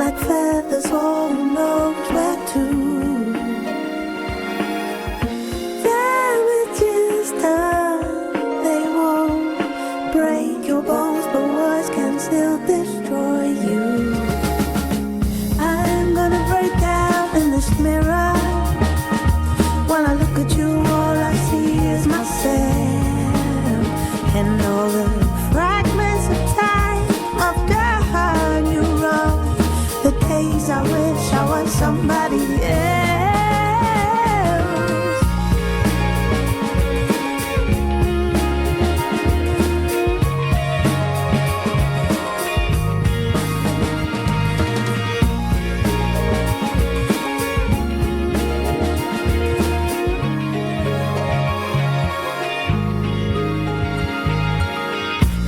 like feathers, all knows where to. Damages done, they won't break your bones, but words can still destroy you. I'm gonna break down in this mirror. When I look at you, all I see is myself, and all the fragments of time I've done you wrong. The days I wish I was somebody else.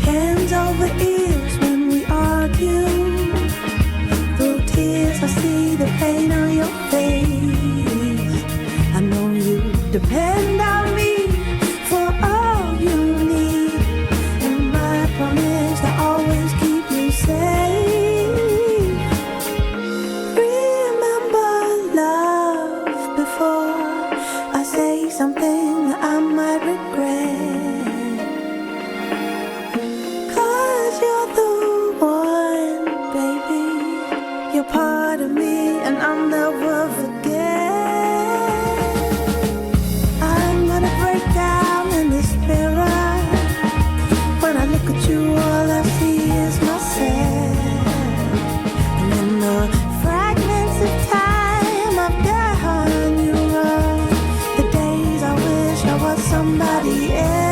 Hands over ears when we argue. Through tears I see the pain on your face. I know you depend on me for all you need, and my promise to always keep you safe. Remember love before I say something that I might regret. 'Cause you're the one, baby. You're part of me, and I'll never forget. I'm gonna break down in this mirror. When I look at you, all I see is myself, and in the fragments of time I've done you wrong. The days I wish I was somebody else.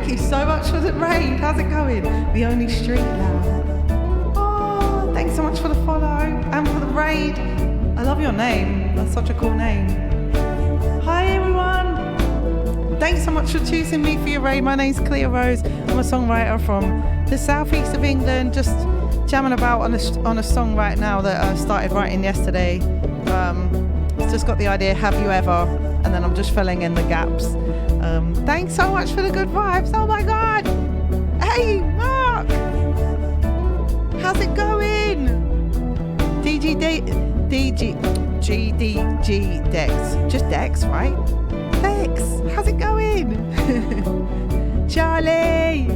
Thank you so much for the raid. How's it going? The Only Street Lamb. Oh, thanks so much for the follow and for the raid. I love your name. That's such a cool name. Hi everyone. Thanks so much for choosing me for your raid. My name's Clea Rose. I'm a songwriter from the southeast of England, just jamming about on a song right now that I started writing yesterday. Just got the idea, have you ever? And then I'm just filling in the gaps. Thanks so much for the good vibes. Oh my God. Hey, Mark. How's it going? GDG Dex. Just Dex, right? Dex, how's it going? Charlie.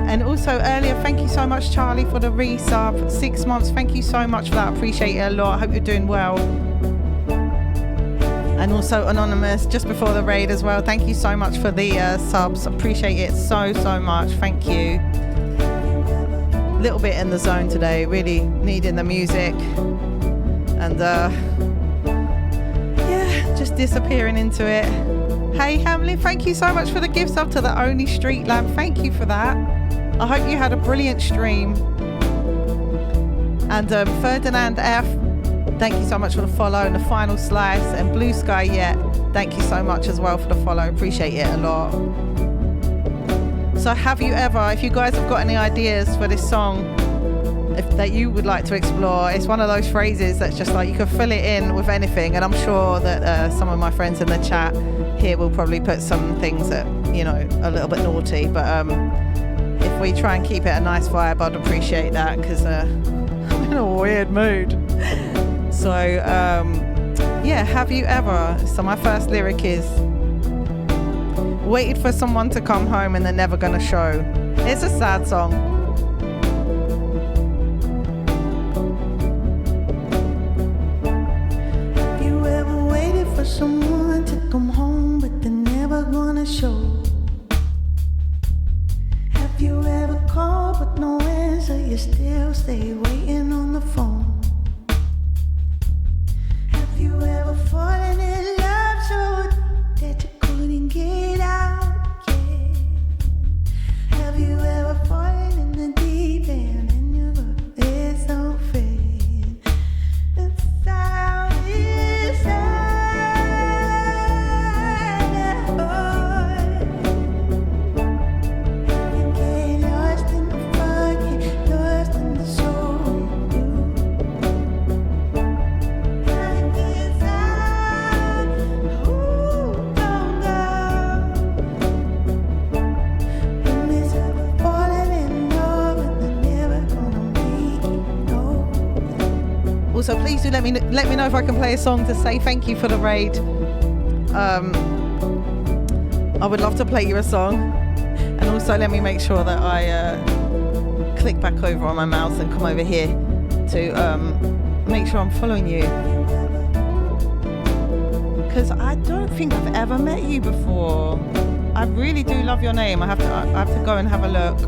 And also earlier, thank you so much, Charlie, for the resub. 6 months. Thank you so much for that. I appreciate it a lot. I hope you're doing well. And also Anonymous, just before the raid as well. Thank you so much for the subs. Appreciate it so much. Thank you. Little bit in the zone today, really needing the music. And yeah, just disappearing into it. Hey Hamlin, thank you so much for the gift sub to the Only Street Lamb. Thank you for that. I hope you had a brilliant stream. And Ferdinand F, thank you so much for the follow and the final slice. And Blue Sky Yet, thank you so much as well for the follow. Appreciate it a lot. So have you ever, if you guys have got any ideas for this song that you would like to explore, it's one of those phrases that's just like you can fill it in with anything. And I'm sure that some of my friends in the chat here will probably put some things that, you know, a little bit naughty. But if we try and keep it a nice vibe, I'd appreciate that, because I'm in a weird mood. So, yeah, have you ever? So my first lyric is, waited for someone to come home and they're never gonna show. It's a sad song. Have you ever waited for someone to come home but they're never gonna show? Have you ever called but no answer, you still stay waiting on the phone? Have you ever fallen in love so that you couldn't get out again? Have you ever fallen in the deep end and you go, there's no friend? It's out inside my heart. You get lost in the fog, get lost in the soul you. Like inside, ooh, don't go. You miss it, falling in love and they're never gonna make it, no. Also, please do let me know if I can play a song to say thank you for the raid. I would love to play you a song. And also let me make sure that I click back over on my mouse and come over here to make sure I'm following you. Because I don't think I've ever met you before. I really do love your name. I have to go and have a look.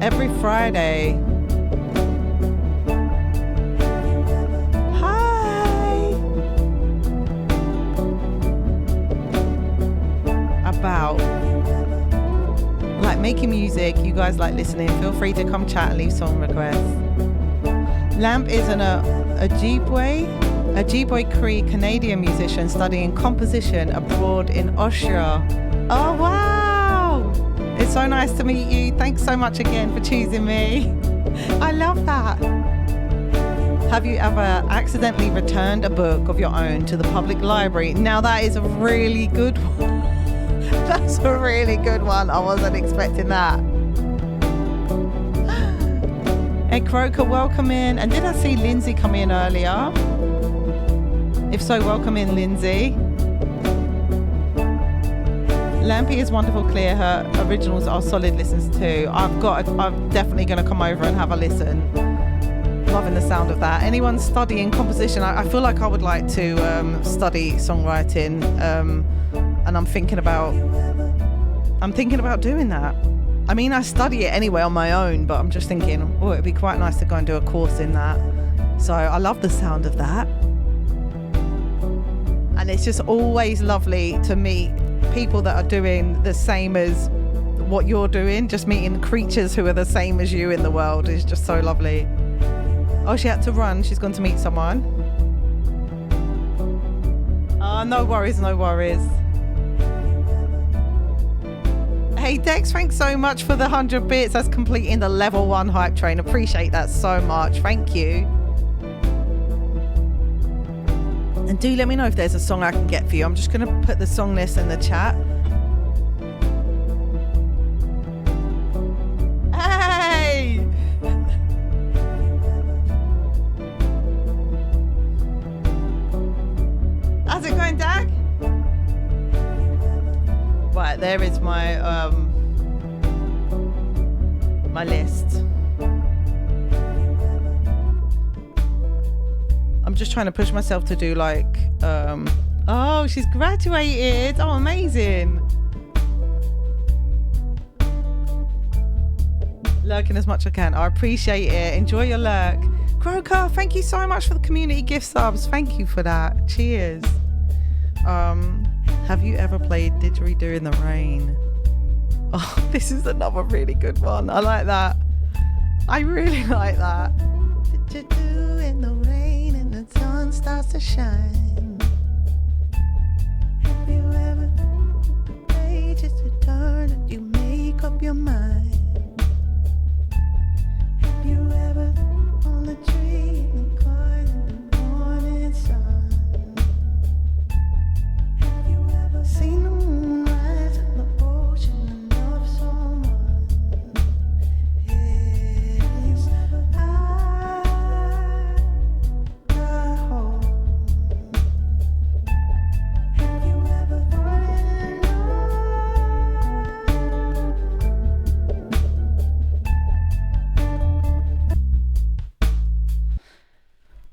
Every Friday. Hi. About like making music. You guys like listening. Feel free to come chat and leave song requests. Lamp is a Ojibwe Cree Canadian musician studying composition abroad in Austria. Oh wow! It's so nice to meet you. Thanks so much again for choosing me. I love that. Have you ever accidentally returned a book of your own to the public library? Now that is a really good one. That's a really good one. I wasn't expecting that. Hey Croker, welcome in. And did I see Lindsay come in earlier? If so, welcome in, Lindsay. Lampy is wonderful, Clear. Her originals are solid listens too. I'm definitely going to come over and have a listen. Loving the sound of that. Anyone studying composition? I feel like I would like to study songwriting, and I'm thinking about doing that. I mean, I study it anyway on my own, but I'm just thinking, oh, it'd be quite nice to go and do a course in that. So I love the sound of that. And it's just always lovely to meet people that are doing the same as what you're doing, just meeting creatures who are the same as you in the world is just so lovely. Oh, she had to run. She's gone to meet someone. Oh, no worries, no worries. Hey Dex, thanks so much for the 100 bits. That's completing the level 1 hype train. Appreciate that so much. Thank you. And do let me know if there's a song I can get for you. I'm just going to put the song list in the chat. Hey! How's it going, Dag? Right, there is my my list. I'm just trying to push myself to do like oh, she's graduated. Oh, amazing. Lurking as much as I can. I appreciate it. Enjoy your lurk. Croker, thank you so much for the community gift subs. Thank you for that. Cheers. Have you ever played Didgeridoo in the Rain? Oh, this is another really good one. I like that. I really like that. Didgeridoo in the rain and the sun starts to shine. Have you ever the pages to turn and you make up your mind? Have you ever on the tree in the garden in the morning sun? Have you ever seen the moon rise on the ocean and love someone? Yes, I hope. Have you ever fallen in love?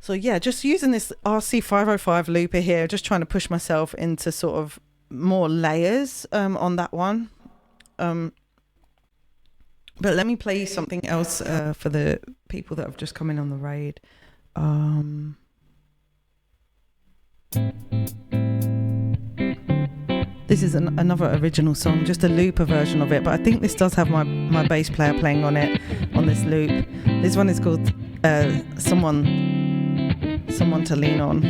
So yeah, just using this RC505 looper here, just trying to push myself into sort of more layers on that one. But let me play something else for the people that have just come in on the raid. This is another original song, just a looper version of it, but I think this does have my bass player playing on it, on this loop. This one is called Someone to Lean On.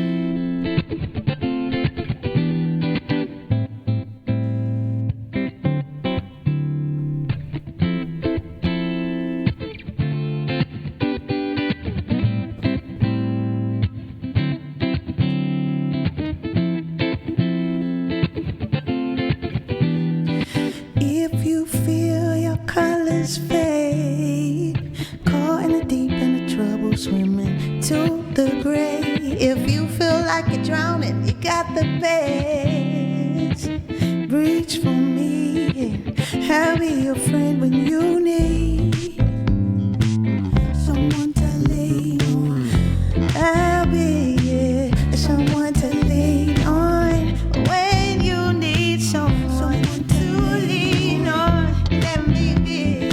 If you feel your colors fade, caught in the deep end of trouble, swimming to the gray. If you feel like you're drowning, you got the best. Reach for me, I'll be your friend when you need someone to lean on. I'll be someone to lean on when you need someone to lean on. Let me be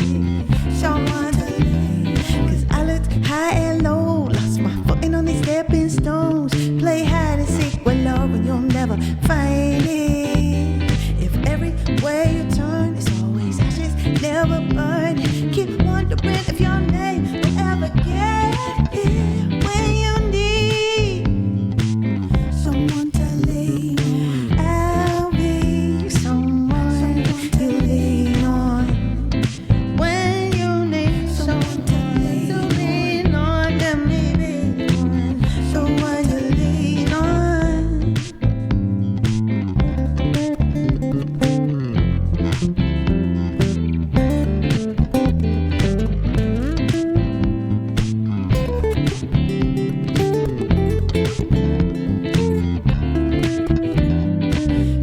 someone to lean. 'Cause I looked high and low, lost my footing on these stepping stones. Play hide and seek with love and you'll never find it. If everywhere you turn it's always ashes, never burn. Keep wondering if your name will ever get here when you need someone to lean on. I'll be someone you lean on when you need someone to lean on. Let me be someone you lean on.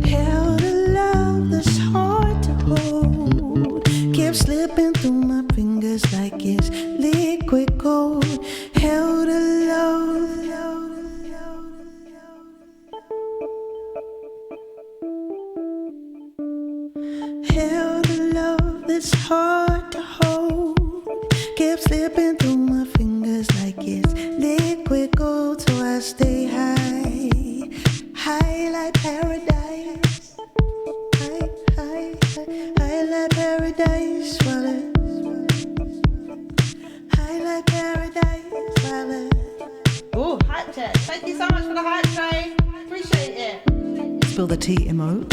Held a love that's hard to hold, kept slipping through my fingers like it's liquid gold. Held a love, held a love that's hard to hold, kept slipping through my fingers like it's liquid gold. So I stay high, high like paradise, high T emote.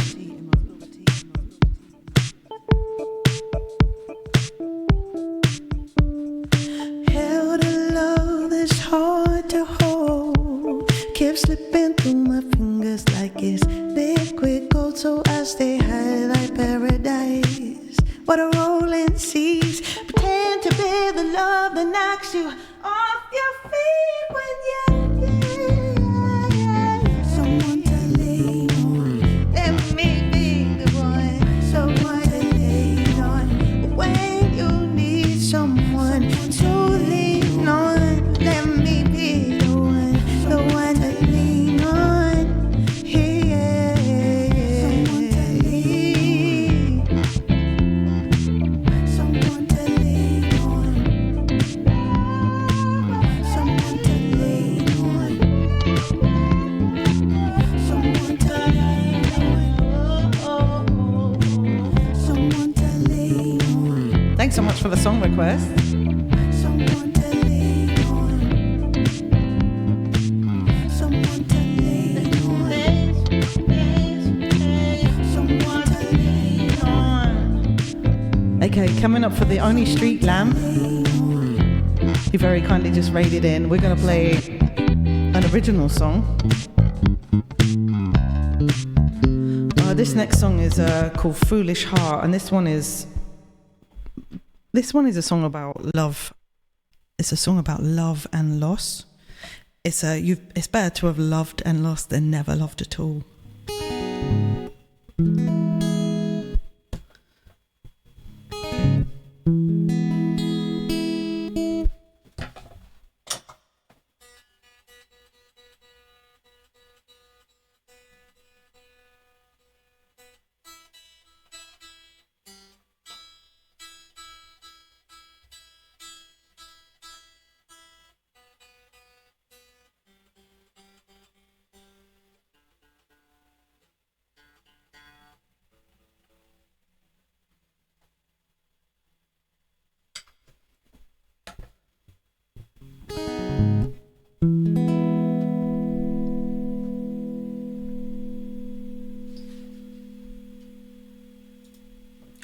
Held a love that's hard to hold. Kept slipping through my fingers like it's liquid gold. So I stay high like paradise. What a rolling seas. Pretend to be the love that knocks you off your feet when you're someone to lean on. Let me be the one. Someone to lean on. When you need someone to lean on, let me be the one to lean on. Yeah. Someone to lean on. Someone to lean on. Someone to lean on. Someone to lean on. Thanks so much for the song request. Someone to lean on. Someone to lean on. Someone to lean on. Okay, coming up for the only street lamp. You very kindly just raided in. We're going to play an original song. This next song is called Foolish Heart, and this one is a song about love. It's a song about love and loss. It's better to have loved and lost than never loved at all.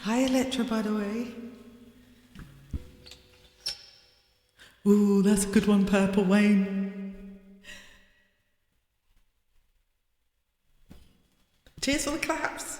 Hi Electra, by the way. Ooh, that's a good one, Purple Wayne. Cheers for the claps.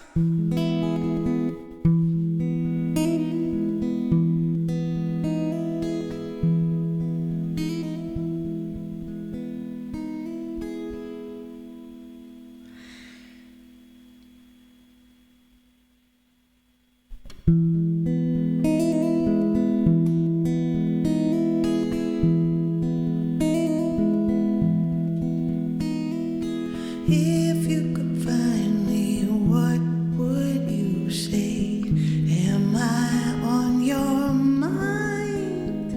If you could find me, what would you say? Am I on your mind?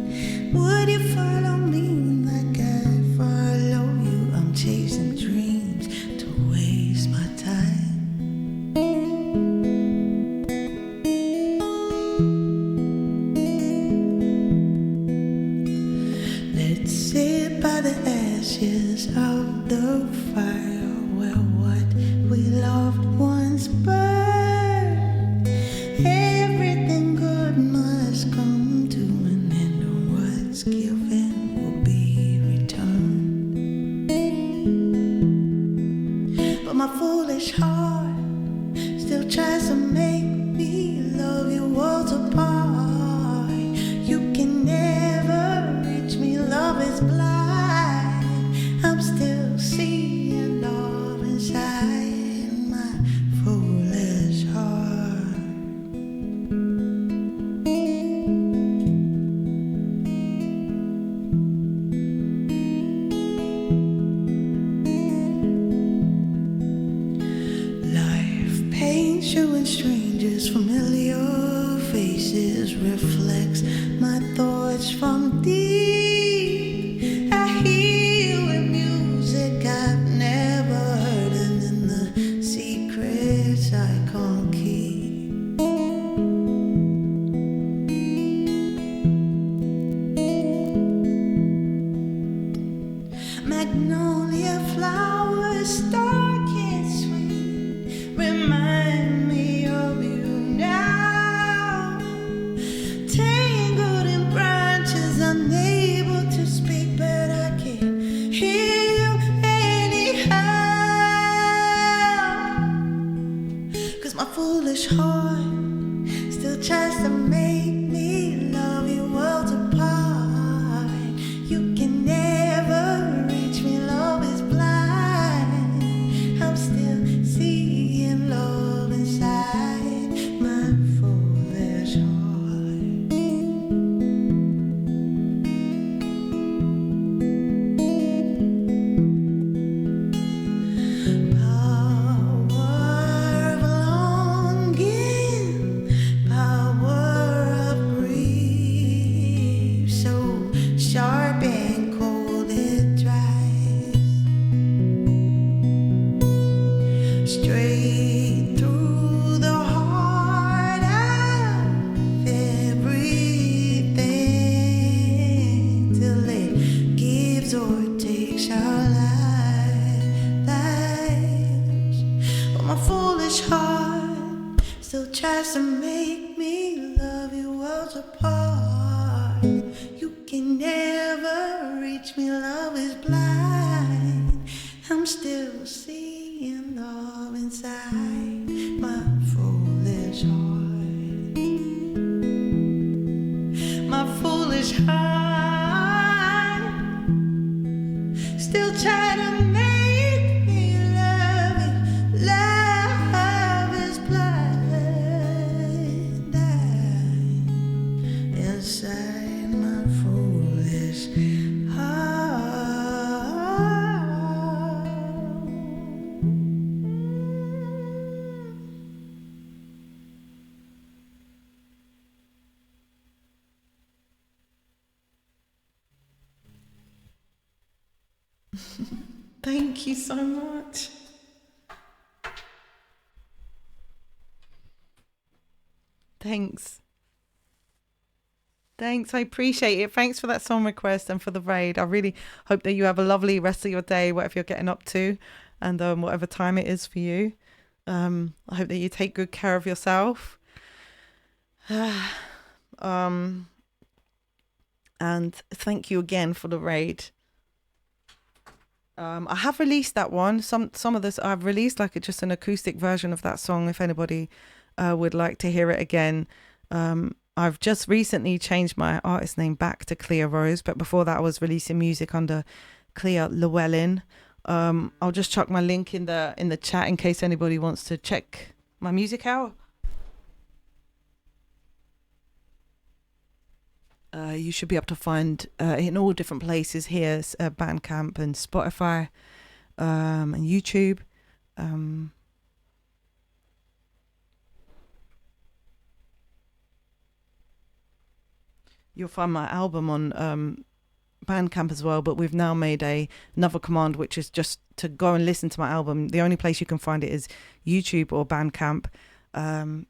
Would you follow me like I follow you? I'm chasing dreams to waste my time. Let's sit by the ashes of the fire. We loved once burned. Everything good must come to an end. What's given will be returned. But my foolish heart still tries to make me love you worlds apart. You can never reach me, love is blind. I'm still seeing love inside. You and strangers, familiar faces, reflects my thoughts from deep. I hear you in music I've never heard, and in the secrets I can't keep. Magnolia flowers, dark and sweet. foolish heart still tries to make me love you worlds apart. You can never reach me, love is blind. I'm still seeing love inside my foolish heart. Straight through the heart of everything, till it gives or takes our lives. But my foolish heart still tries to make me love you worlds apart. You can never reach me, love is blind. I'm still seeing love inside my foolish heart. My foolish heart still try to make me love you. Love is blind. Inside my foolish heart. Thank you so much. Thanks. Thanks, I appreciate it. Thanks for that song request and for the raid. I really hope that you have a lovely rest of your day, whatever you're getting up to, and whatever time it is for you. I hope that you take good care of yourself. And thank you again for the raid. I have released that one. Some of this I've released like just an acoustic version of that song. If anybody would like to hear it again, I've just recently changed my artist name back to Clea Rose, but before that I was releasing music under Clea Llewellyn. I'll just chuck my link in the chat in case anybody wants to check my music out. You should be able to find in all different places here, Bandcamp and Spotify and YouTube. You'll find my album on Bandcamp as well, but we've now made another command, which is just to go and listen to my album. The only place you can find it is YouTube or Bandcamp.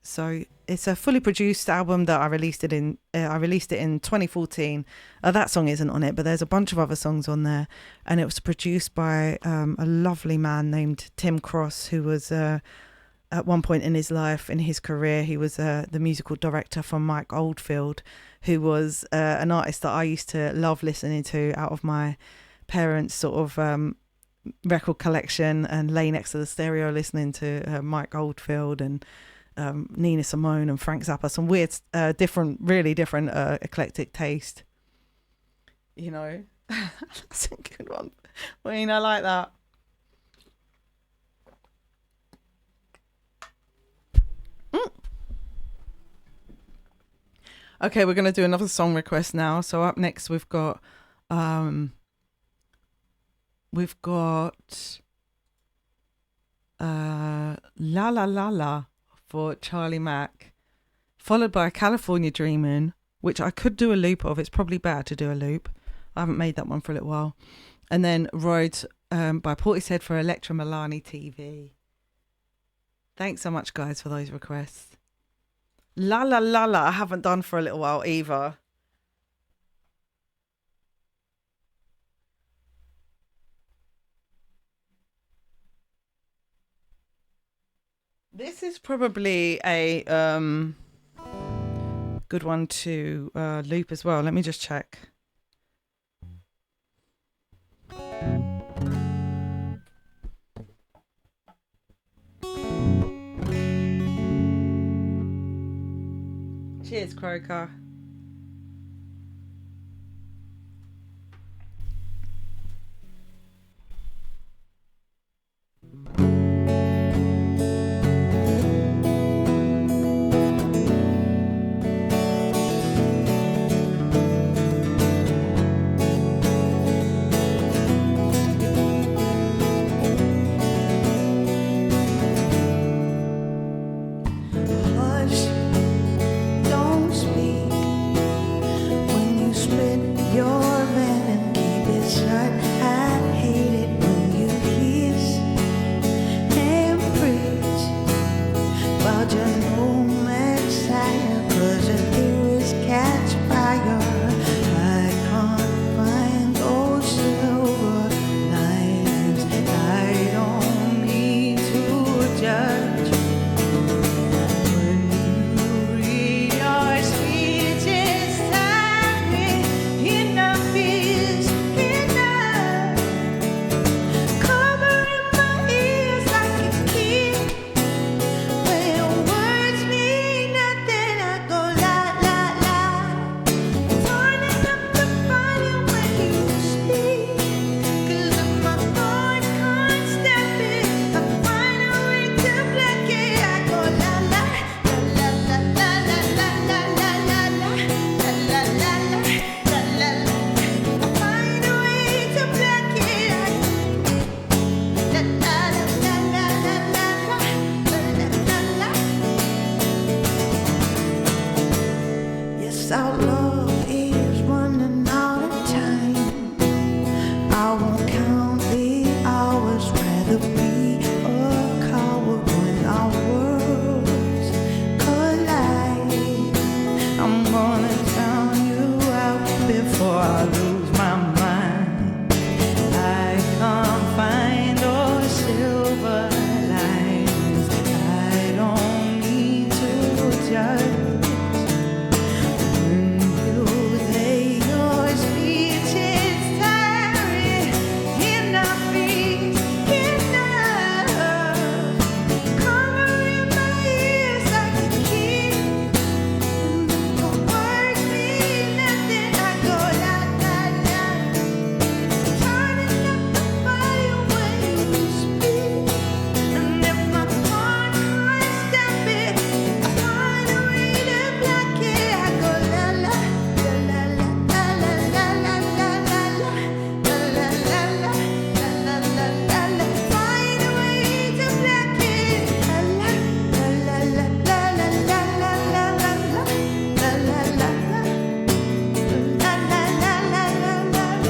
So it's a fully produced album that I released it in 2014. That song isn't on it, but there's a bunch of other songs on there, and it was produced by a lovely man named Tim Cross, who was at one point in his life, in his career, he was the musical director for Mike Oldfield, who was an artist that I used to love listening to out of my parents' sort of record collection, and lay next to the stereo listening to Mike Oldfield and Nina Simone and Frank Zappa. Some weird, really different eclectic taste. You know, that's a good one. Wayne, I like that. Okay, we're going to do another song request now. So up next we've got La La La La for Charlie Mack, followed by California Dreamin', which I could do a loop of. It's probably better to do a loop. I haven't made that one for a little while. And then Roads by Portishead for Electra Milani TV. Thanks so much, guys, for those requests. La La La La I haven't done for a little while either. This is probably a good one to loop as well. Let me just check. Cheers, Croker. Hush, don't speak when you spit your venom. Keep it shut. I hate it when you kiss and preach about your no Messiah, 'cause your theories catch fire. I can't find those silver linings. I don't need to judge. When you read your speeches, tiring, enough is enough. Covering my ears like a kid. When words mean nothing, I go la la la. Turning up the volume when you speak, 'cause if my heart can't step it, I find a way to block it. I go la la la la la la la la la la la la la la la la. I find a way to block it. La la la la la la la la la. Yes, our love is running out of time. I won't count the hours, rather be a coward when our worlds collide. I'm gonna drown you out before I lose my mind. I can't find those silver lines. I don't need to judge. When you say your speech is tiring, enough is enough. Covering my ears like a kid. The words mean nothing. I go la la la. Turning up the volume when you speak. And if my heart can't stop it, I find a way to block it. I go la la la la la la la la la la la la la la la la la la. Find a way to block it. La la la la la la la la la la la la la la la.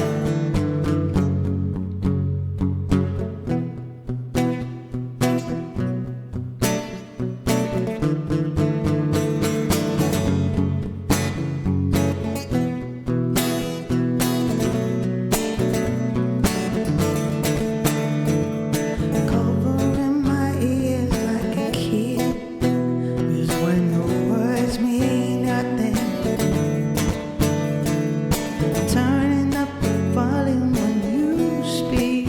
Covering my ears like a kid is when your words mean nothing. Turning up the volume when you speak,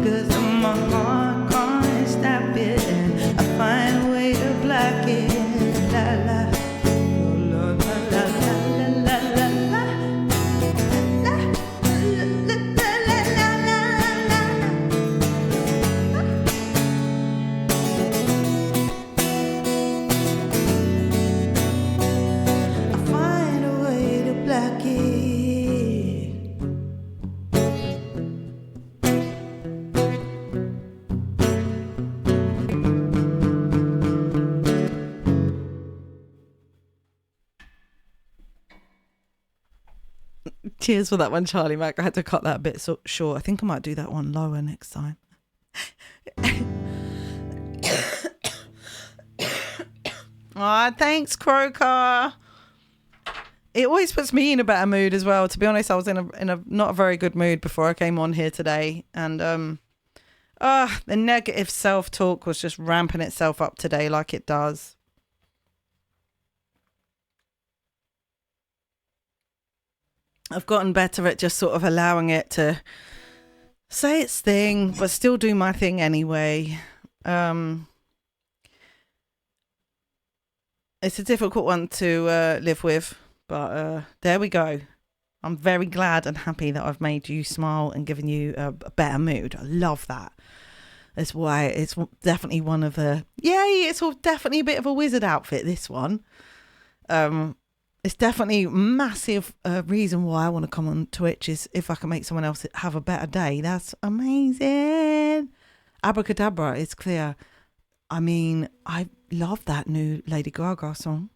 'cause my heart can't stop it, and I find a way to block it. La la la la la la la la la la la la la la. I find a way to block it. Cheers for that one, Charlie Mac. I had to cut that a bit short. I think I might do that one lower next time. Thanks, Croker. It always puts me in a better mood as well. To be honest, I was in a not a very good mood before I came on here today, and the negative self-talk was just ramping itself up today, like it does. I've gotten better at just sort of allowing it to say its thing, but still do my thing anyway. It's a difficult one to live with, but there we go. I'm very glad and happy that I've made you smile and given you a better mood. I love that. That's why it's definitely one of the... Yay, it's definitely a bit of a wizard outfit, this one. It's definitely a massive reason why I want to come on Twitch is if I can make someone else have a better day. That's amazing. Abracadabra, it's clear. I mean, I love that new Lady Gaga song.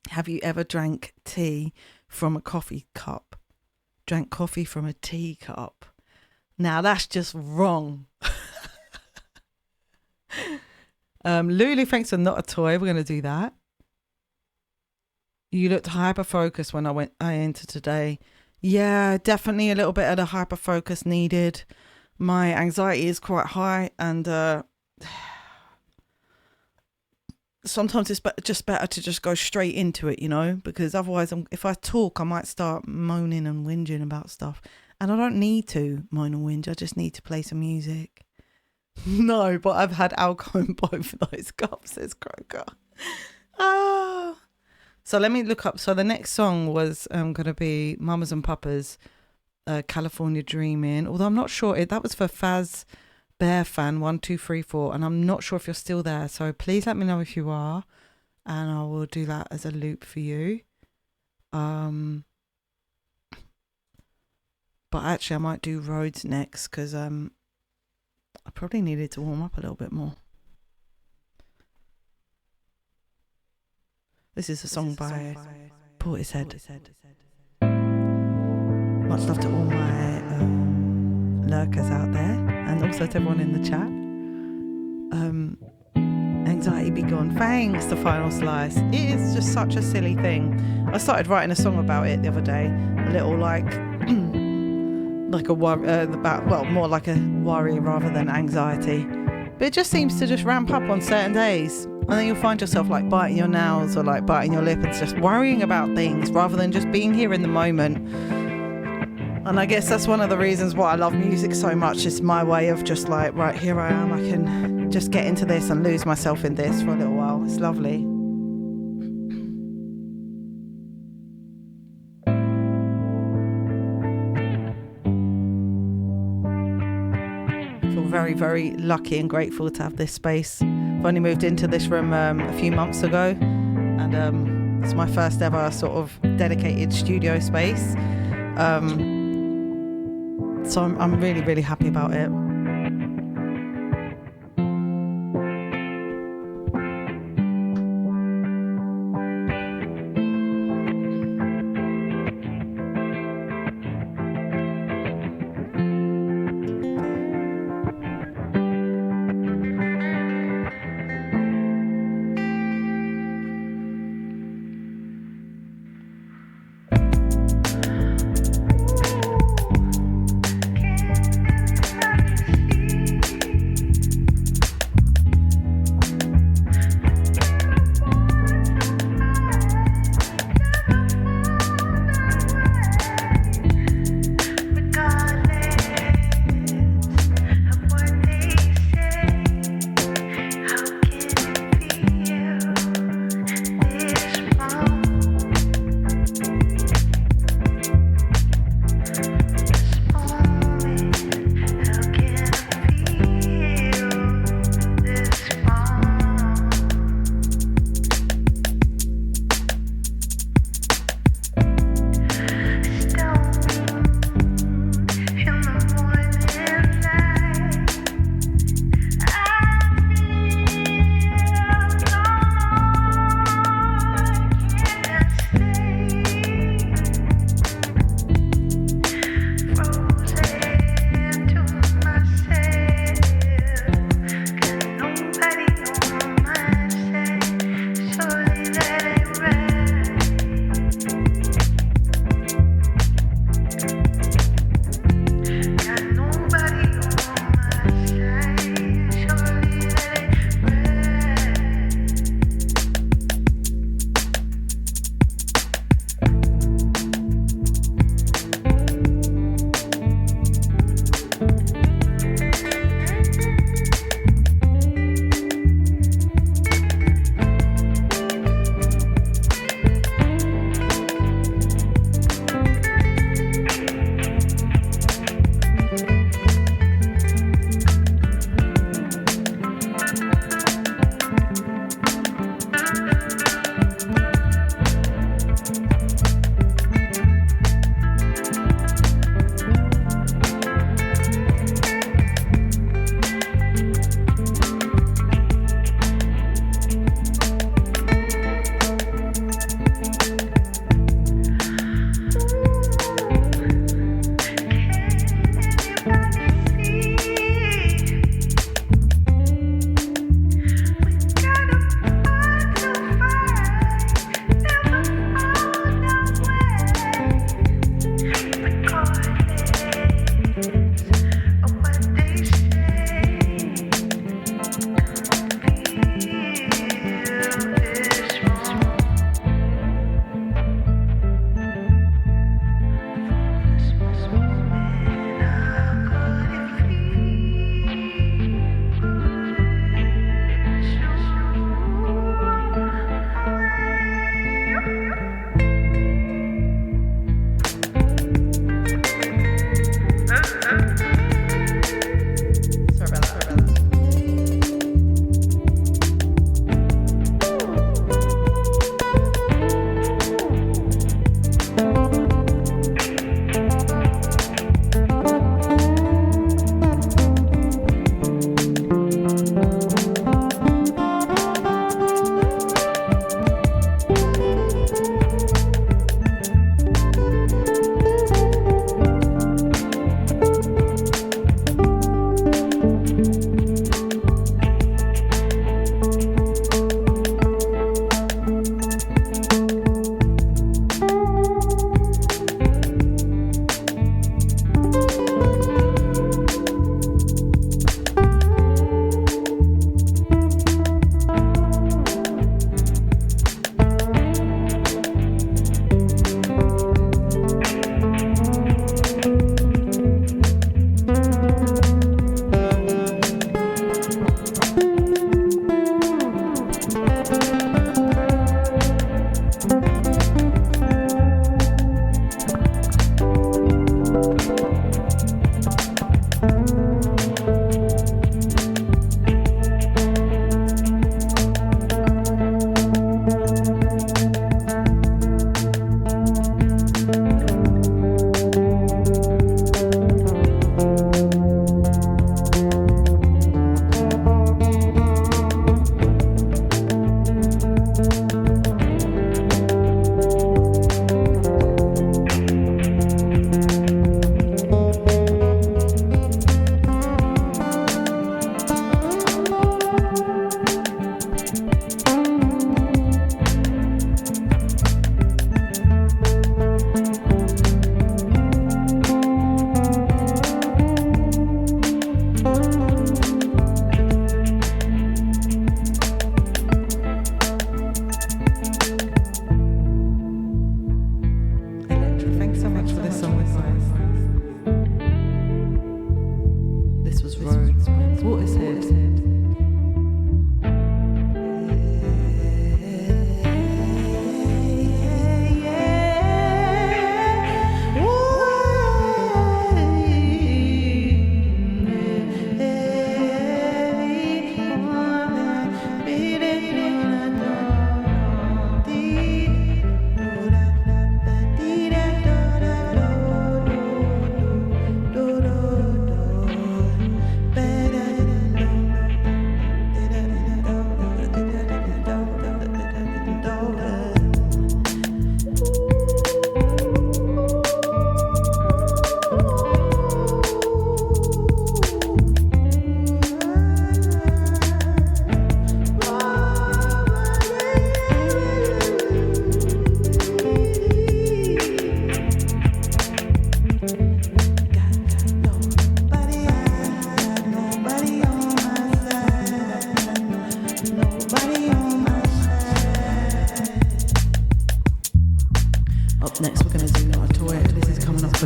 Have you ever drank tea from a coffee cup? Drank coffee from a teacup? Now that's just wrong. Lulu, thanks for not a toy. We're going to do that. You looked hyper focused when I entered today. Yeah, definitely a little bit of the hyper focus needed. My anxiety is quite high, and sometimes it's just better to just go straight into it, you know, because otherwise if I talk, I might start moaning and whinging about stuff. And I don't need to moan and whinge. I just need to play some music. No, but I've had alcohol in both of those cups, says Croker. Ah. So let me look up. So the next song was going to be Mamas and Papas, California Dreamin'. Although I'm not sure. That was for Faz Bear Fan 1234. And I'm not sure if you're still there. So please let me know if you are. And I will do that as a loop for you. But actually, I might do Roads next because I probably needed to warm up a little bit more. This is a song by Portishead. Much love to all my lurkers out there and also to everyone in the chat. Anxiety be gone. Thanks, the final slice. It is just such a silly thing. I started writing a song about it the other day. A little like a worry more like a worry rather than anxiety. But it just seems to just ramp up on certain days. And then you'll find yourself like biting your nails or like biting your lip and just worrying about things rather than just being here in the moment. And I guess that's one of the reasons why I love music so much. It's my way of just like, right, here I am. I can just get into this and lose myself in this for a little while. It's lovely. Very, very lucky and grateful to have this space. I've only moved into this room a few months ago, and it's my first ever sort of dedicated studio space. So I'm really, really happy about it.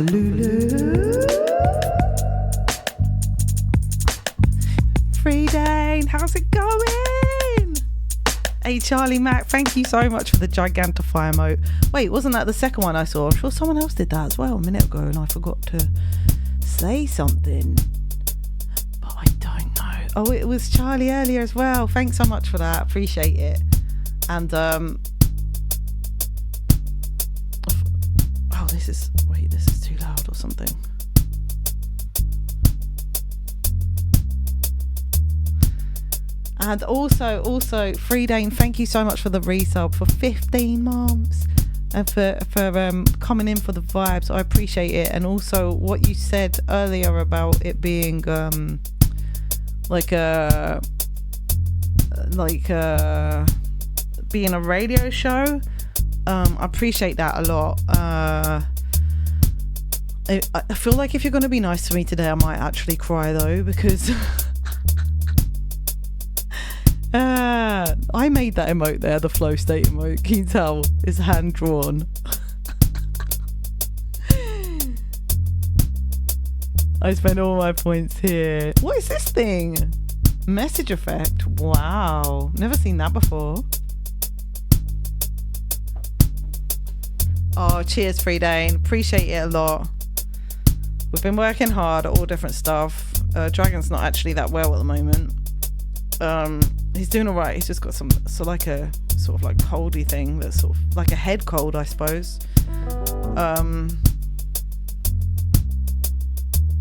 for Lulu. Free Dane, how's it going? Hey Charlie Mac, thank you so much for the Gigantify emote. Wait, wasn't that the second one I saw? I'm sure someone else did that as well a minute ago and I forgot to say something. But I don't know. Oh, it was Charlie earlier as well. Thanks so much for that. Appreciate it. And this is too loud or something. And also Free Dane, thank you so much for the resub for 15 months and for coming in for the vibes. I appreciate it. And also what you said earlier about it being being a radio show. I appreciate that a lot. I feel like if you're going to be nice to me today, I might actually cry though, because I made that emote there, the flow state emote. Can you tell? It's hand drawn. I spent all my points here. What is this thing? Message effect. Wow. Never seen that before. Oh, cheers, Free Dane. Appreciate it a lot. We've been working hard at all different stuff. Dragon's not actually that well at the moment. He's doing all right. He's just got some like a sort of like coldy thing that's sort of like a head cold, I suppose.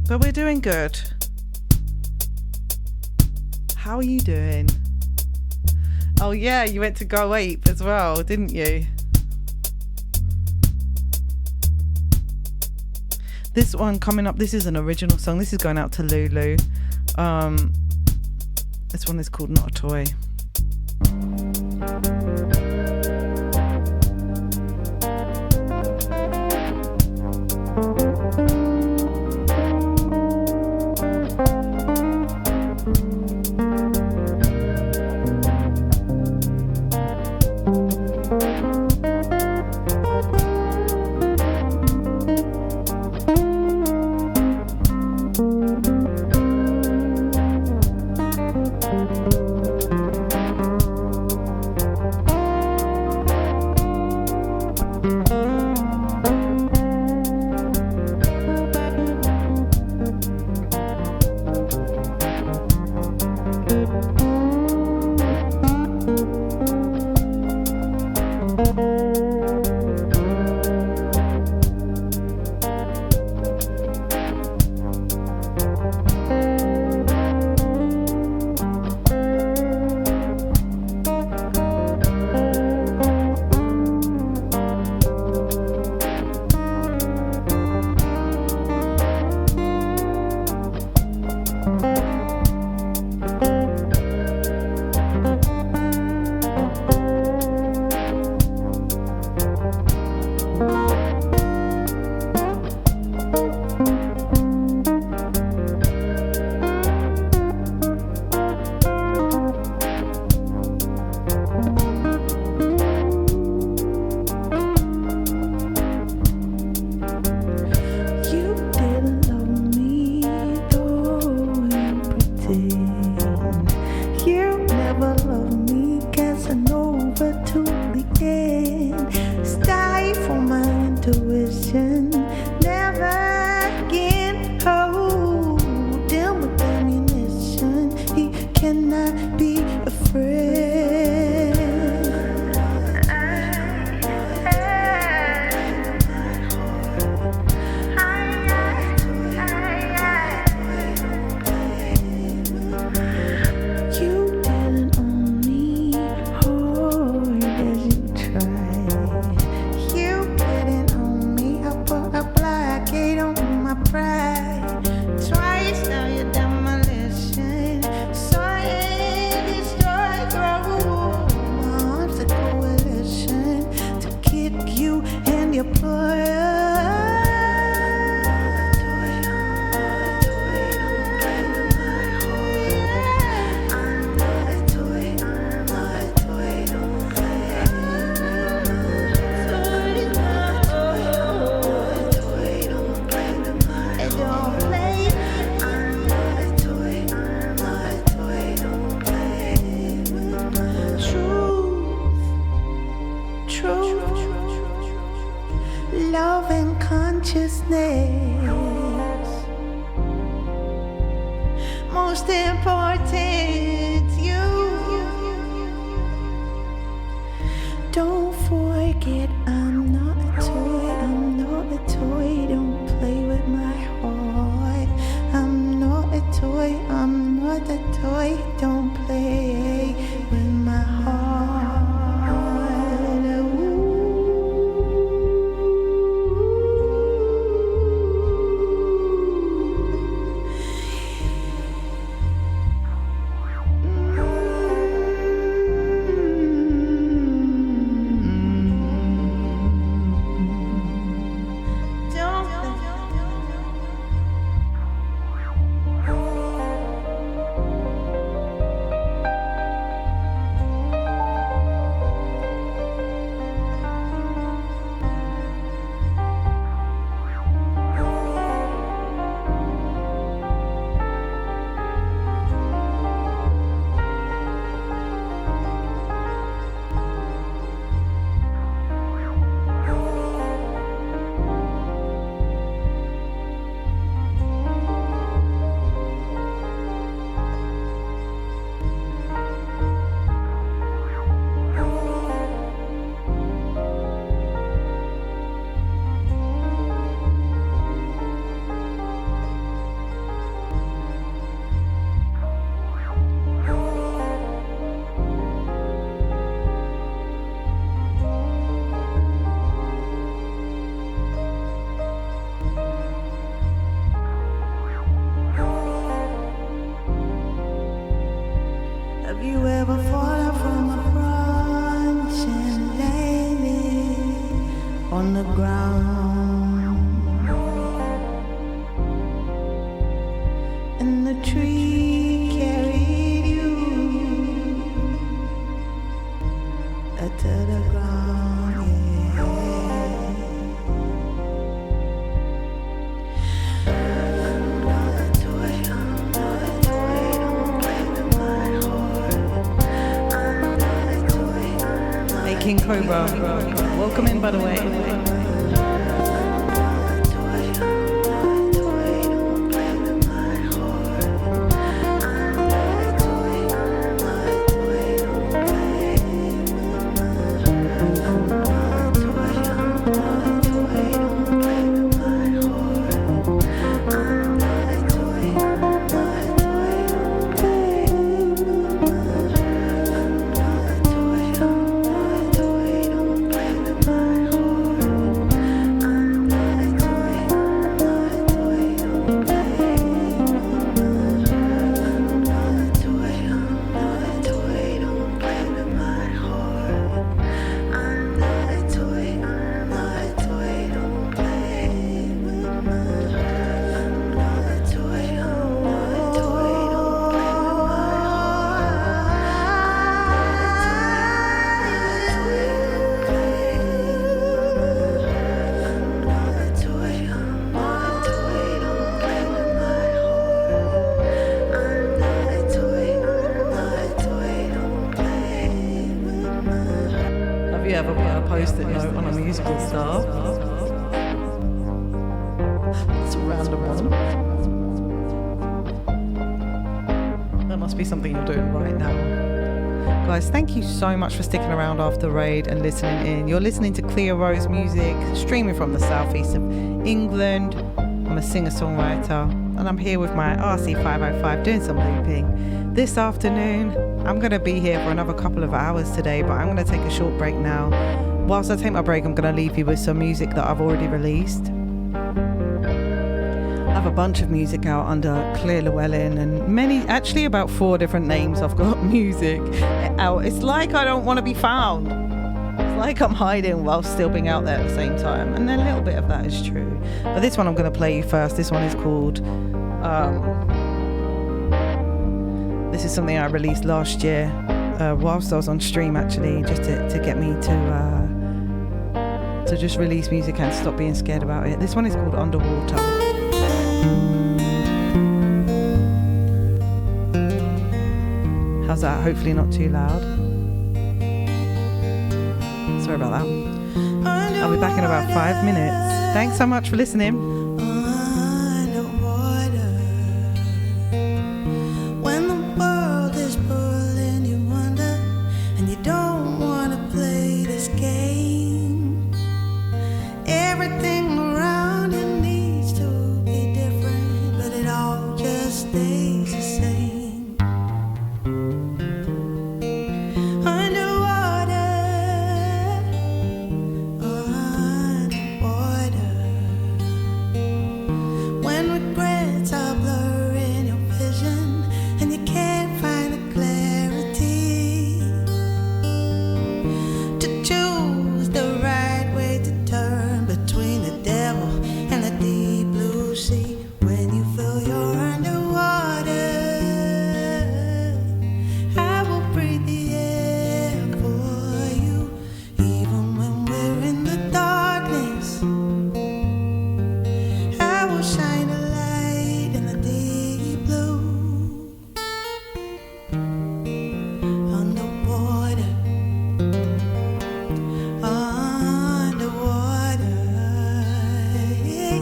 But we're doing good. How are you doing? Oh yeah, you went to Go Ape as well, didn't you? This one coming up, this is an original song. This is going out to Lulu. This one is called Not a Toy. consciousness. Most important, you. Don't forget, I'm not a toy. I'm not a toy. Don't play with my heart. I'm not a toy. I'm not a toy. Don't play with my heart. Have you ever fallen from a branch and landed on the ground? And the tree carried you to the ground, yeah. I'm not a toy, I'm not a toy, don't play with my heart. I'm not a toy, I'm not Hey, King Cobra. Welcome in, by the way. Have you ever put a post-it note on a musical star? It's a random one. That must be something you're doing right now. Guys, thank you so much for sticking around after the raid and listening in. You're listening to Cleo Rose Music, streaming from the southeast of England. I'm a singer-songwriter, and I'm here with my RC505 doing some looping. This afternoon, I'm going to be here for another couple of hours today, but I'm going to take a short break now. Whilst I take my break, I'm going to leave you with some music that I've already released. I have a bunch of music out under Claire Llewellyn, and actually about 4 different names I've got music out. It's like I don't want to be found. It's like I'm hiding while still being out there at the same time, and a little bit of that is true. But this one I'm going to play you first. This one is called this is something I released last year whilst I was on stream, actually, just to get me to just release music and stop being scared about it. This one is called Underwater. How's that? Hopefully not too loud. Sorry about that. I'll be back in about 5 minutes. Thanks so much for listening. Underwater, when the world is pulling you under and you don't want to play this game, everything around you needs to be different, but it all just stays the same. Underwater, when regrets are blurring your vision and you can't find the clarity to choose the right way to turn between the devil and the deep blue sea. When you feel you're underwater, I will breathe the air for you, even when we're in the darkness. I will shine a light in the deep blue. Underwater, underwater, yeah,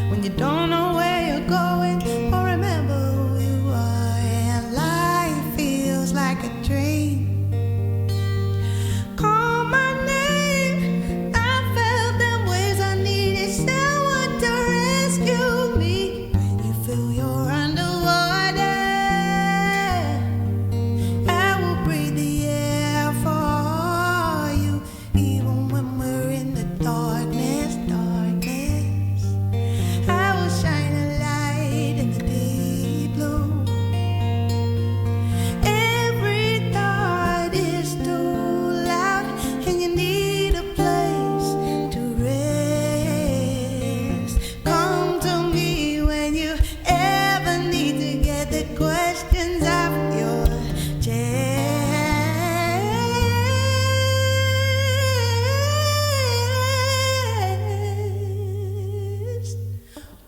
when you don't know where you're going or remember who you are and life feels like a dream, call my name. I felt them waves. I needed someone to rescue me. When you feel you're underwater, I will breathe the air for you, even when we're in the darkness, darkness. I will shine a light in the deep blue. Every thought is too loud and you need a place to rest. Come to me when you ever need to get the questions off your chest.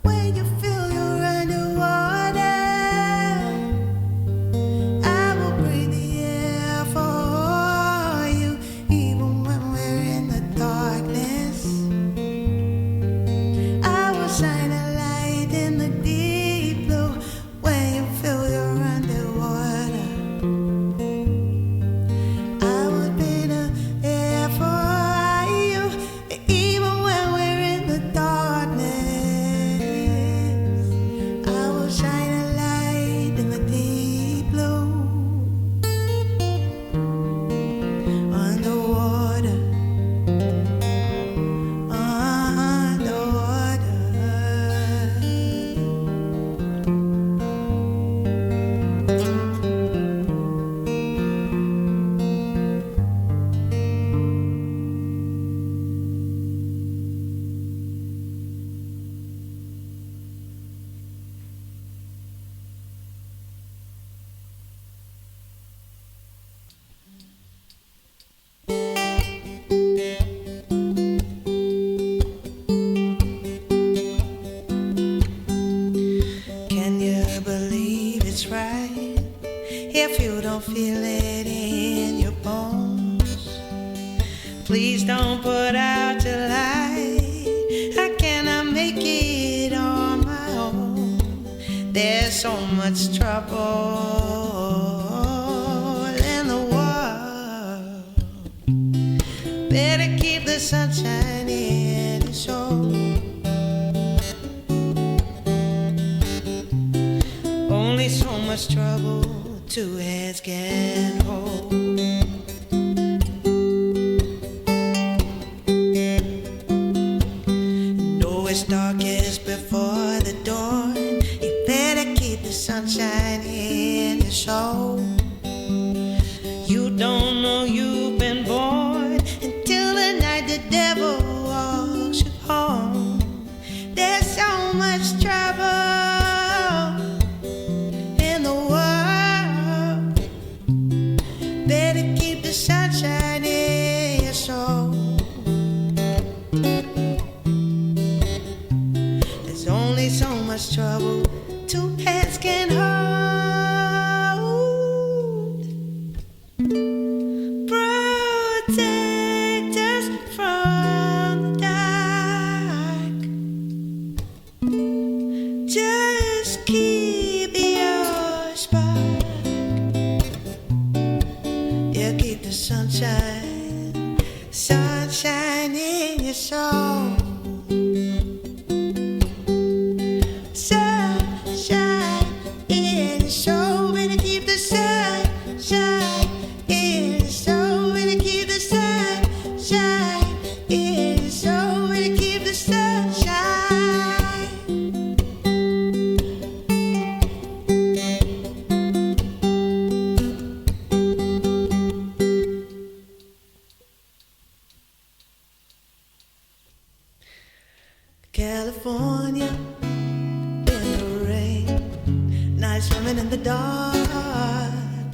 When you feel you're underwater, I will breathe the air for you, even when we're in the darkness. I will shine a light in the deep blue. When you feel you're underwater, I will breathe the air for you, even when we're in the darkness. I will shine a light in the deep blue. Underwater, underwater. Can you believe it's right if you don't feel it in your bones? Please don't put out your light. I cannot make it on my own. There's so much trouble in the world. Better keep the sunshine in your soul. Only so much trouble two heads can hold. Know it's darkest before the dawn. You better keep the sunshine in your soul. You don't know you've been born until the night the devil walks you home. There's so much trouble in the world. Better keep the sunshine in your soul. There's only so much trouble two hands can hold. Protect us from the dark. Just keep your spark. Yeah, keep the sunshine, sunshine in your soul. Sunshine in your soul, and keep the sunshine in your soul, and keep the sunshine in your soul, and keep the sunshine. California in the rain, night swimming in the dark,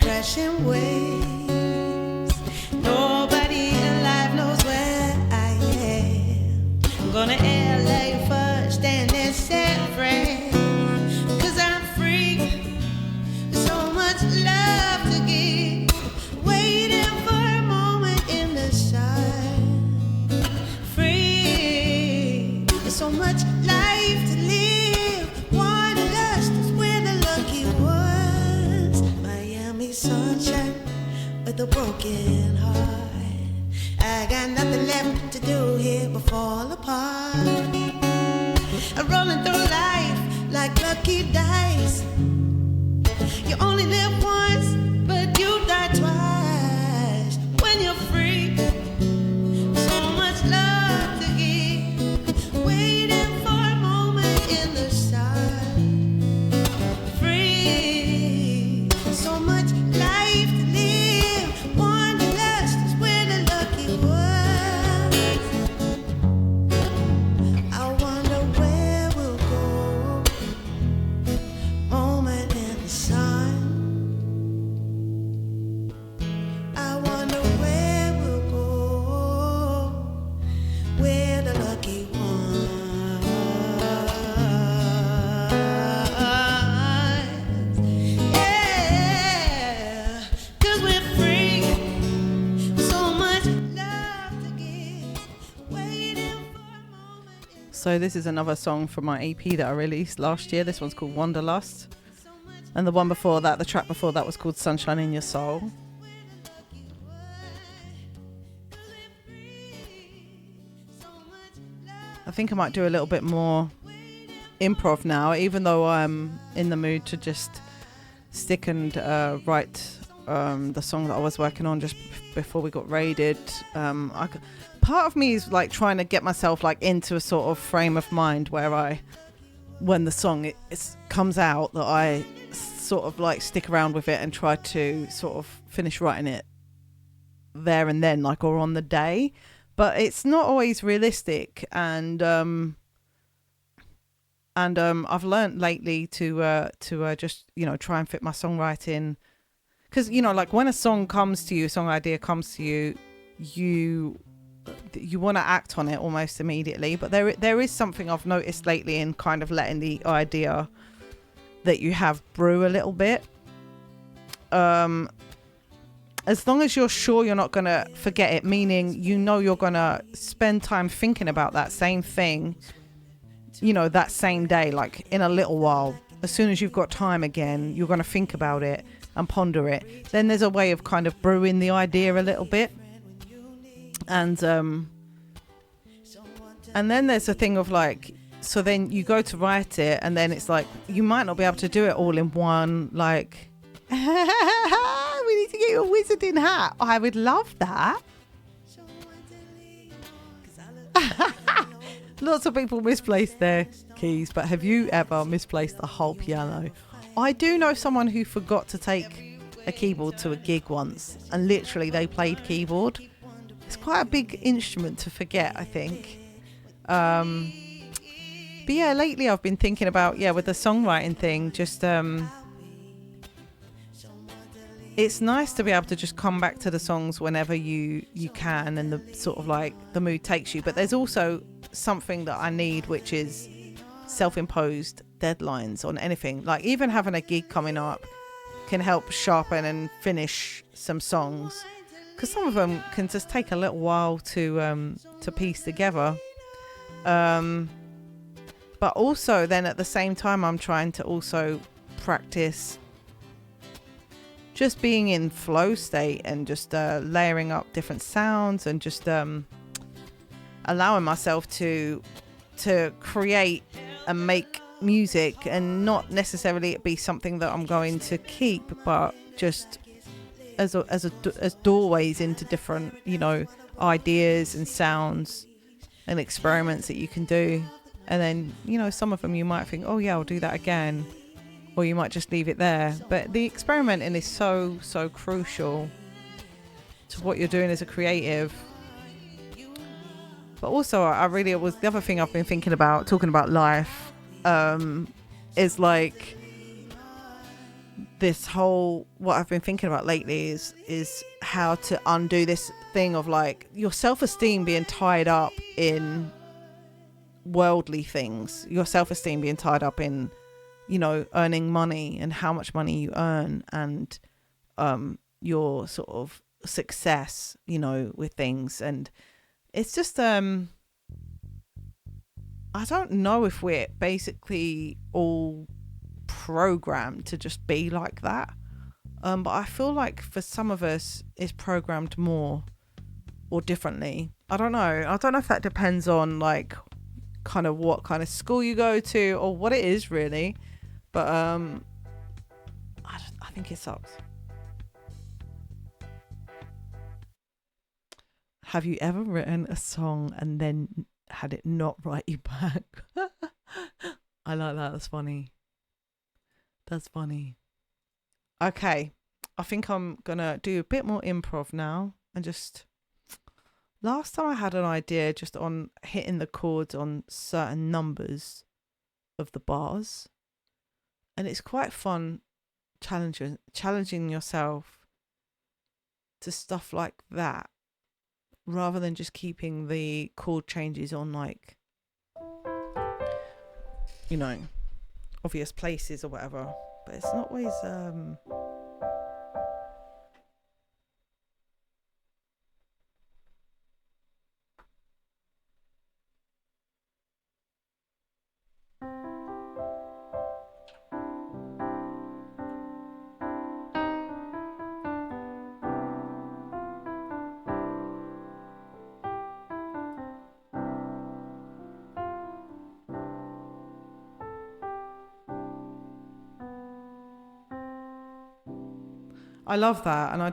crashing waves. Nobody alive knows where I am. I'm gonna LA first and then San Fran, 'cause I'm free, so much love to give, waiting for a moment in the sun. Free, so much life to live. Wanderlust is where the lucky ones. Miami sunshine with a broken heart. I got nothing left to do here but fall apart. I'm rolling through life like lucky dice. You only live once, but you die twice. When you're free, so much love to give, waiting for a moment in the sun. Free, so much life to live. Wanderlust is where the lucky ones. I wonder where we'll go. Moment in the sun. I wonder where we'll go. We're the lucky ones. Yeah, 'cause we're free. So much love to give. Waiting for a moment. So this is another song from my EP that I released last year. This one's called Wanderlust. And the one before that, the track before that was called Sunshine in Your Soul. I think I might do a little bit more improv now, even though I'm in the mood to just stick and write the song that I was working on just before we got raided. Part of me is like trying to get myself like into a sort of frame of mind where when the song comes out, that I sort of like stick around with it and try to sort of finish writing it there and then, like, or on the day. But it's not always realistic, and I've learned lately to just, you know, try and fit my songwriting, because, you know, like when a song comes to you, a song idea comes to you, you want to act on it almost immediately. But there is something I've noticed lately in kind of letting the idea that you have brew a little bit. As long as you're sure you're not going to forget it, meaning, you know, you're going to spend time thinking about that same thing, you know, that same day, like in a little while. As soon as you've got time again, you're going to think about it and ponder it. Then there's a way of kind of brewing the idea a little bit. And then there's a thing of like, so then you go to write it, and then it's like, you might not be able to do it all in one, like, we need to get you a wizarding hat. I would love that. Lots of people misplace their keys, but have you ever misplaced a whole piano? I do know someone who forgot to take a keyboard to a gig once, and literally they played keyboard. It's quite a big instrument to forget, I think. But yeah, lately I've been thinking about, with the songwriting thing, just it's nice to be able to just come back to the songs whenever you can, and the sort of like the mood takes you. But there's also something that I need, which is self-imposed deadlines on anything. Like even having a gig coming up can help sharpen and finish some songs, because some of them can just take a little while to piece together. But also then at the same time, I'm trying to also practice just being in flow state and just layering up different sounds and just allowing myself to create and make music, and not necessarily it be something that I'm going to keep, but just as doorways into different, you know, ideas and sounds and experiments that you can do. And then, you know, some of them you might think, oh yeah, I'll do that again, or you might just leave it there. But the experimenting is so crucial to what you're doing as a creative. But also I really, it was the other thing I've been thinking about, talking about life, is like this whole, what I've been thinking about lately is how to undo this thing of like your self-esteem being tied up in worldly things, your self-esteem being tied up in, you know, earning money and how much money you earn, and your sort of success, you know, with things. And it's just I don't know if we're basically all programmed to just be like that, but I feel like for some of us it's programmed more or differently. I don't know if that depends on like kind of what kind of school you go to or what it is really, but I think it sucks. Have you ever written a song and then had it not write you back? I like that. That's funny. Okay, I think I'm gonna do a bit more improv now, and just, last time I had an idea just on hitting the chords on certain numbers of the bars, and it's quite fun challenging yourself to stuff like that, rather than just keeping the chord changes on, like, you know, obvious places or whatever. But it's not always I love that, and I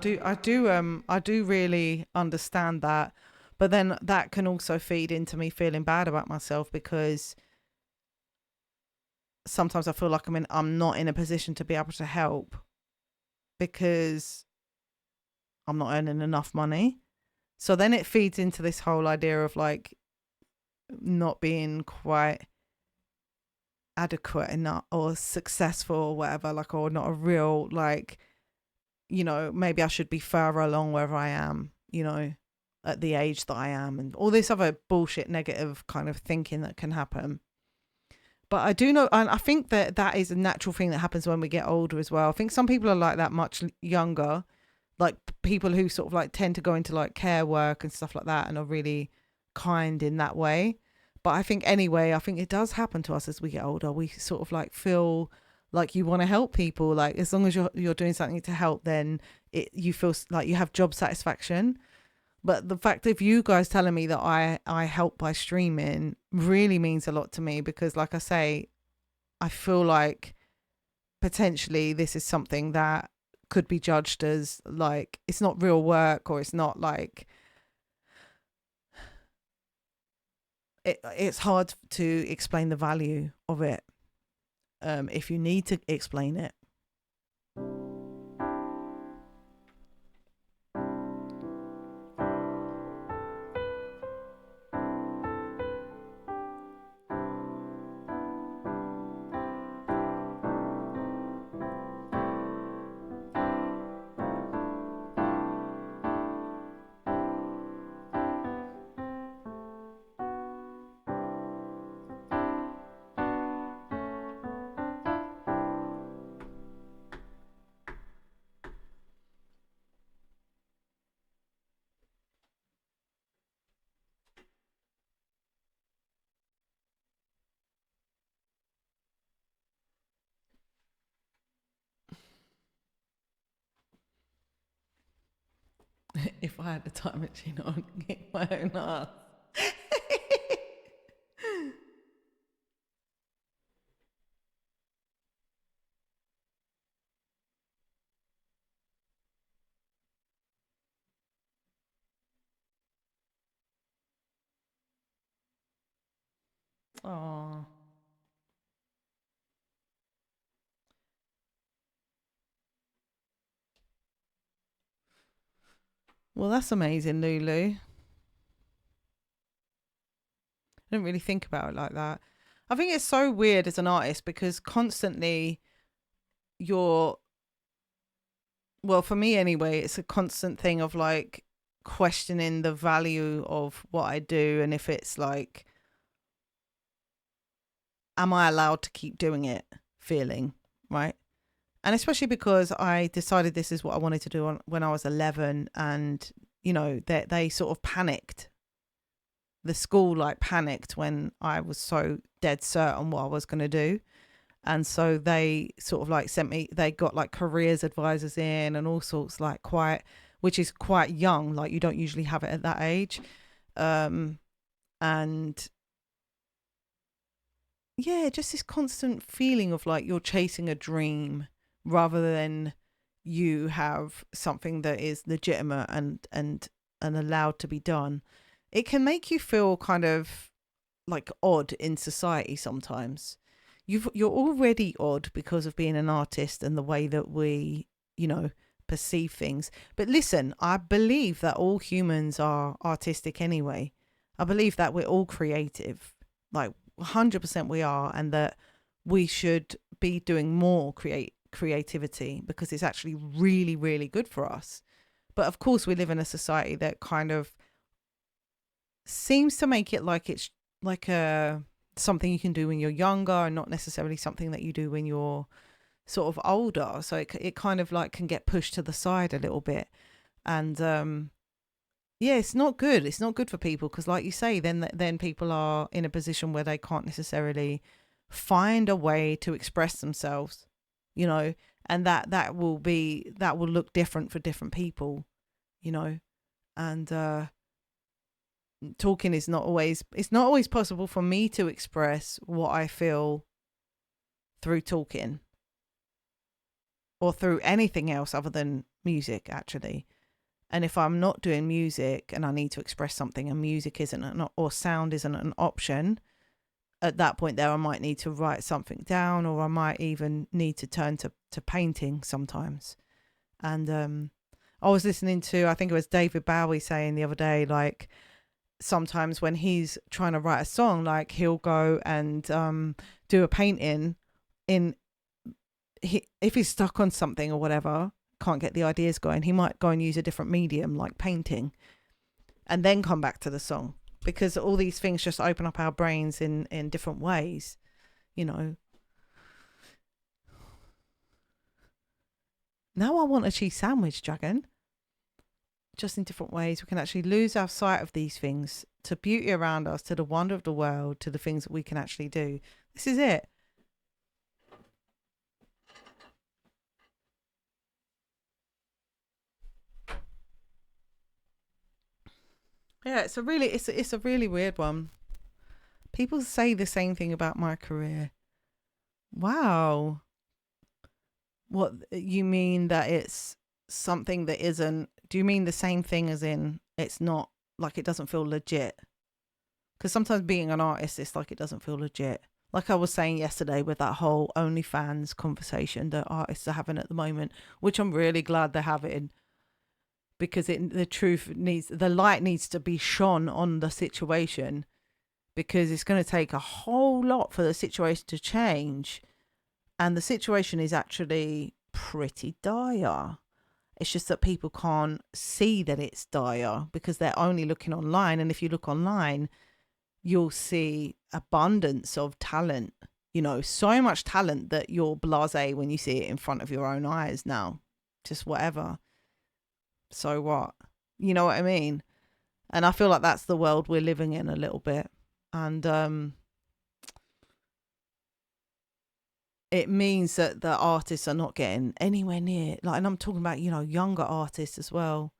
do really understand that. But then that can also feed into me feeling bad about myself, because sometimes I feel like I'm not in a position to be able to help because I'm not earning enough money. So then it feeds into this whole idea of like not being quite adequate enough or successful or whatever, like, or not a real, like, you know, maybe I should be further along wherever I am, you know, at the age that I am, and all this other bullshit negative kind of thinking that can happen. But I do know, and I think that is a natural thing that happens when we get older as well. I think some people are like that much younger, like people who sort of like tend to go into like care work and stuff like that and are really kind in that way. But I think anyway, I think it does happen to us as we get older. We sort of like feel like you want to help people. Like as long as you're doing something to help, then you feel like you have job satisfaction. But the fact of you guys telling me that I help by streaming really means a lot to me, because like I say, I feel like potentially this is something that could be judged as like it's not real work, or it's not like it's hard to explain the value of it if you need to explain it. If I had the time machine, I'd kick my own ass. Oh. Well, that's amazing, Lulu. I didn't really think about it like that. I think it's so weird as an artist because constantly you're, well, for me anyway, it's a constant thing of like questioning the value of what I do and if it's like, am I allowed to keep doing it feeling, right? And especially because I decided this is what I wanted to do when I was 11 and, you know, they sort of panicked. The school like panicked when I was so dead certain what I was going to do. And so they sort of like sent me, they got like careers advisors in and all sorts, like quite, which is quite young. Like you don't usually have it at that age. And yeah, just this constant feeling of like you're chasing a dream rather than you have something that is legitimate and allowed to be done. It can make you feel kind of like odd in society sometimes. You're already odd because of being an artist and the way that we, you know, perceive things. But listen, I believe that all humans are artistic anyway. I believe that we're all creative, like 100% we are, and that we should be doing more creativity because it's actually really, really good for us. But of course, we live in a society that kind of seems to make it like it's like a something you can do when you're younger and not necessarily something that you do when you're sort of older. So it kind of like can get pushed to the side a little bit. And yeah, it's not good. It's not good for people because like you say, then people are in a position where they can't necessarily find a way to express themselves, you know, and that will look different for different people, you know. And talking is not always, it's not always possible for me to express what I feel through talking or through anything else other than music, actually. And if I'm not doing music and I need to express something and music isn't or sound isn't an option, at that point there I might need to write something down, or I might even need to turn to painting sometimes. And I was listening to, I think it was David Bowie saying the other day, like, sometimes when he's trying to write a song, like he'll go and do a painting if he's stuck on something or whatever, can't get the ideas going, he might go and use a different medium like painting and then come back to the song, because all these things just open up our brains in different ways, you know. Now I want a cheese sandwich, Dragon. Just in different ways we can actually lose our sight of these things, to beauty around us, to the wonder of the world, to the things that we can actually do. This is it. Yeah, it's a really weird one. People say the same thing about my career. Wow. What, you mean that it's something that isn't, do you mean the same thing as in it's not, like it doesn't feel legit? Because sometimes being an artist, it's like it doesn't feel legit. Like I was saying yesterday with that whole OnlyFans conversation that artists are having at the moment, which I'm really glad they're having, because the light needs to be shone on the situation, because it's going to take a whole lot for the situation to change. And the situation is actually pretty dire. It's just that people can't see that it's dire because they're only looking online. And if you look online, you'll see abundance of talent, you know, so much talent that you're blasé when you see it in front of your own eyes now. Just whatever. So what? You know what I mean? And I feel like that's the world we're living in a little bit. And it means that the artists are not getting anywhere near, like, and I'm talking about, you know, younger artists as well.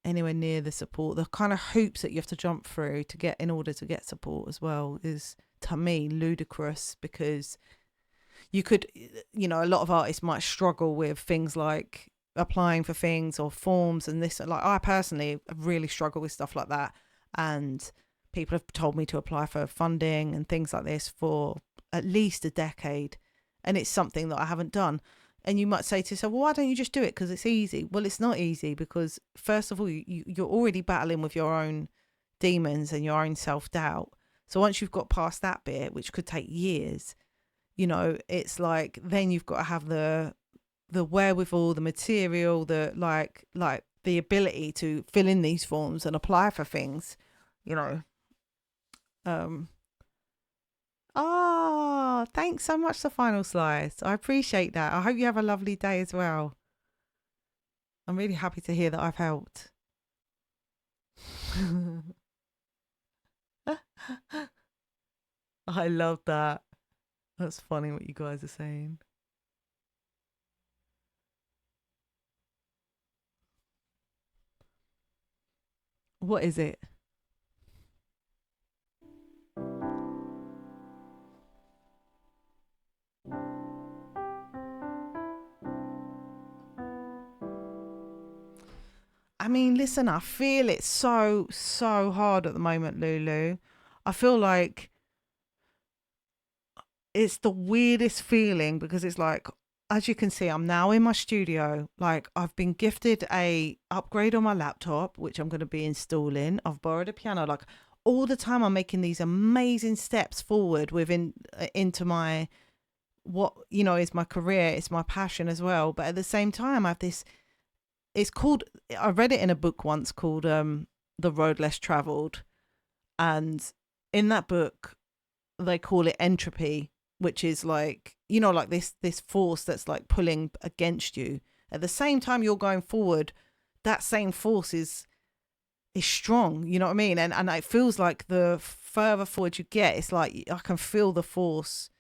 anywhere near the support. The kind of hoops that you have to jump through to get in order to get support as well is, to me, ludicrous, because you could, a lot of artists might struggle with things like applying for things or forms and this. Like, I personally really struggle with stuff like that, and people have told me to apply for funding and things like this for at least a decade, and it's something that I haven't done. And you might say to yourself, well, why don't you just do it? Because it's easy. Well, it's not easy, because first of all, you're already battling with your own demons and your own self-doubt. So once you've got past that bit, which could take years, it's like, then you've got to have the wherewithal, the material, the like the ability to fill in these forms and apply for things, thanks so much, The Final Slice. I appreciate that. I hope you have a lovely day as well. I'm really happy to hear that I've helped. I love that. That's funny what you guys are saying. What is it? I mean, listen, I feel it so hard at the moment, Lulu. I feel like it's the weirdest feeling, because it's like, as you can see, I'm now in my studio. Like, I've been gifted a upgrade on my laptop, which I'm going to be installing. I've borrowed a piano. Like, all the time I'm making these amazing steps forward into my, what, is my career. It's my passion as well. But at the same time, I have this, I read it in a book once called The Road Less Traveled. And in that book, they call it entropy, which is like, like this force that's like pulling against you. At the same time you're going forward, that same force is strong, you know what I mean? And it feels like the further forward you get, it's like I can feel the force,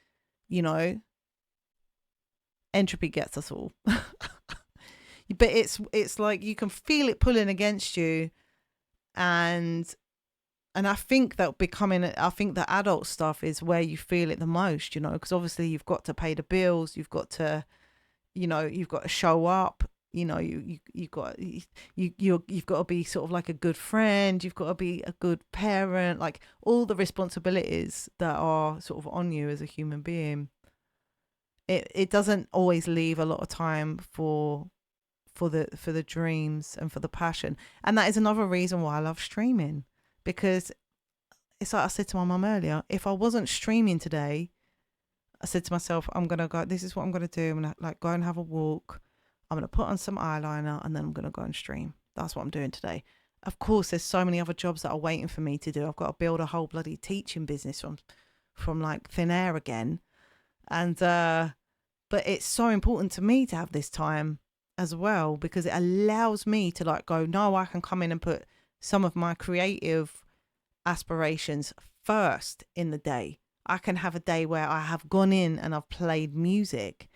entropy gets us all. But it's like you can feel it pulling against you, and I think that the adult stuff is where you feel it the most, because obviously you've got to pay the bills, you've got to, you've got to show up, you've got to be sort of like a good friend, you've got to be a good parent, like all the responsibilities that are sort of on you as a human being. It doesn't always leave a lot of time for the dreams and for the passion, and that is another reason why I love streaming. Because it's like I said to my mum earlier, if I wasn't streaming today, I said to myself, I'm going to go, this is what I'm going to do. I'm going to go and have a walk. I'm going to put on some eyeliner, and then I'm going to go and stream. That's what I'm doing today. Of course, there's so many other jobs that are waiting for me to do. I've got to build a whole bloody teaching business from like thin air again. And, but it's so important to me to have this time as well, because it allows me to like go, no, I can come in and put some of my creative aspirations first in the day. I can have a day where I have gone in and I've played music,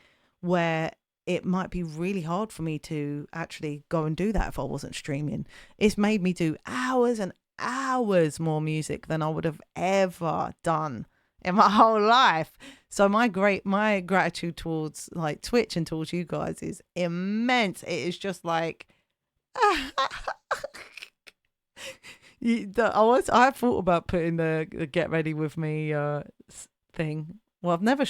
where it might be really hard for me to actually go and do that if I wasn't streaming. It's made me do hours and hours more music than I would have ever done in my whole life. So my gratitude towards like Twitch and towards you guys is immense. It is just like I thought about putting the get ready with me thing. Well, I've never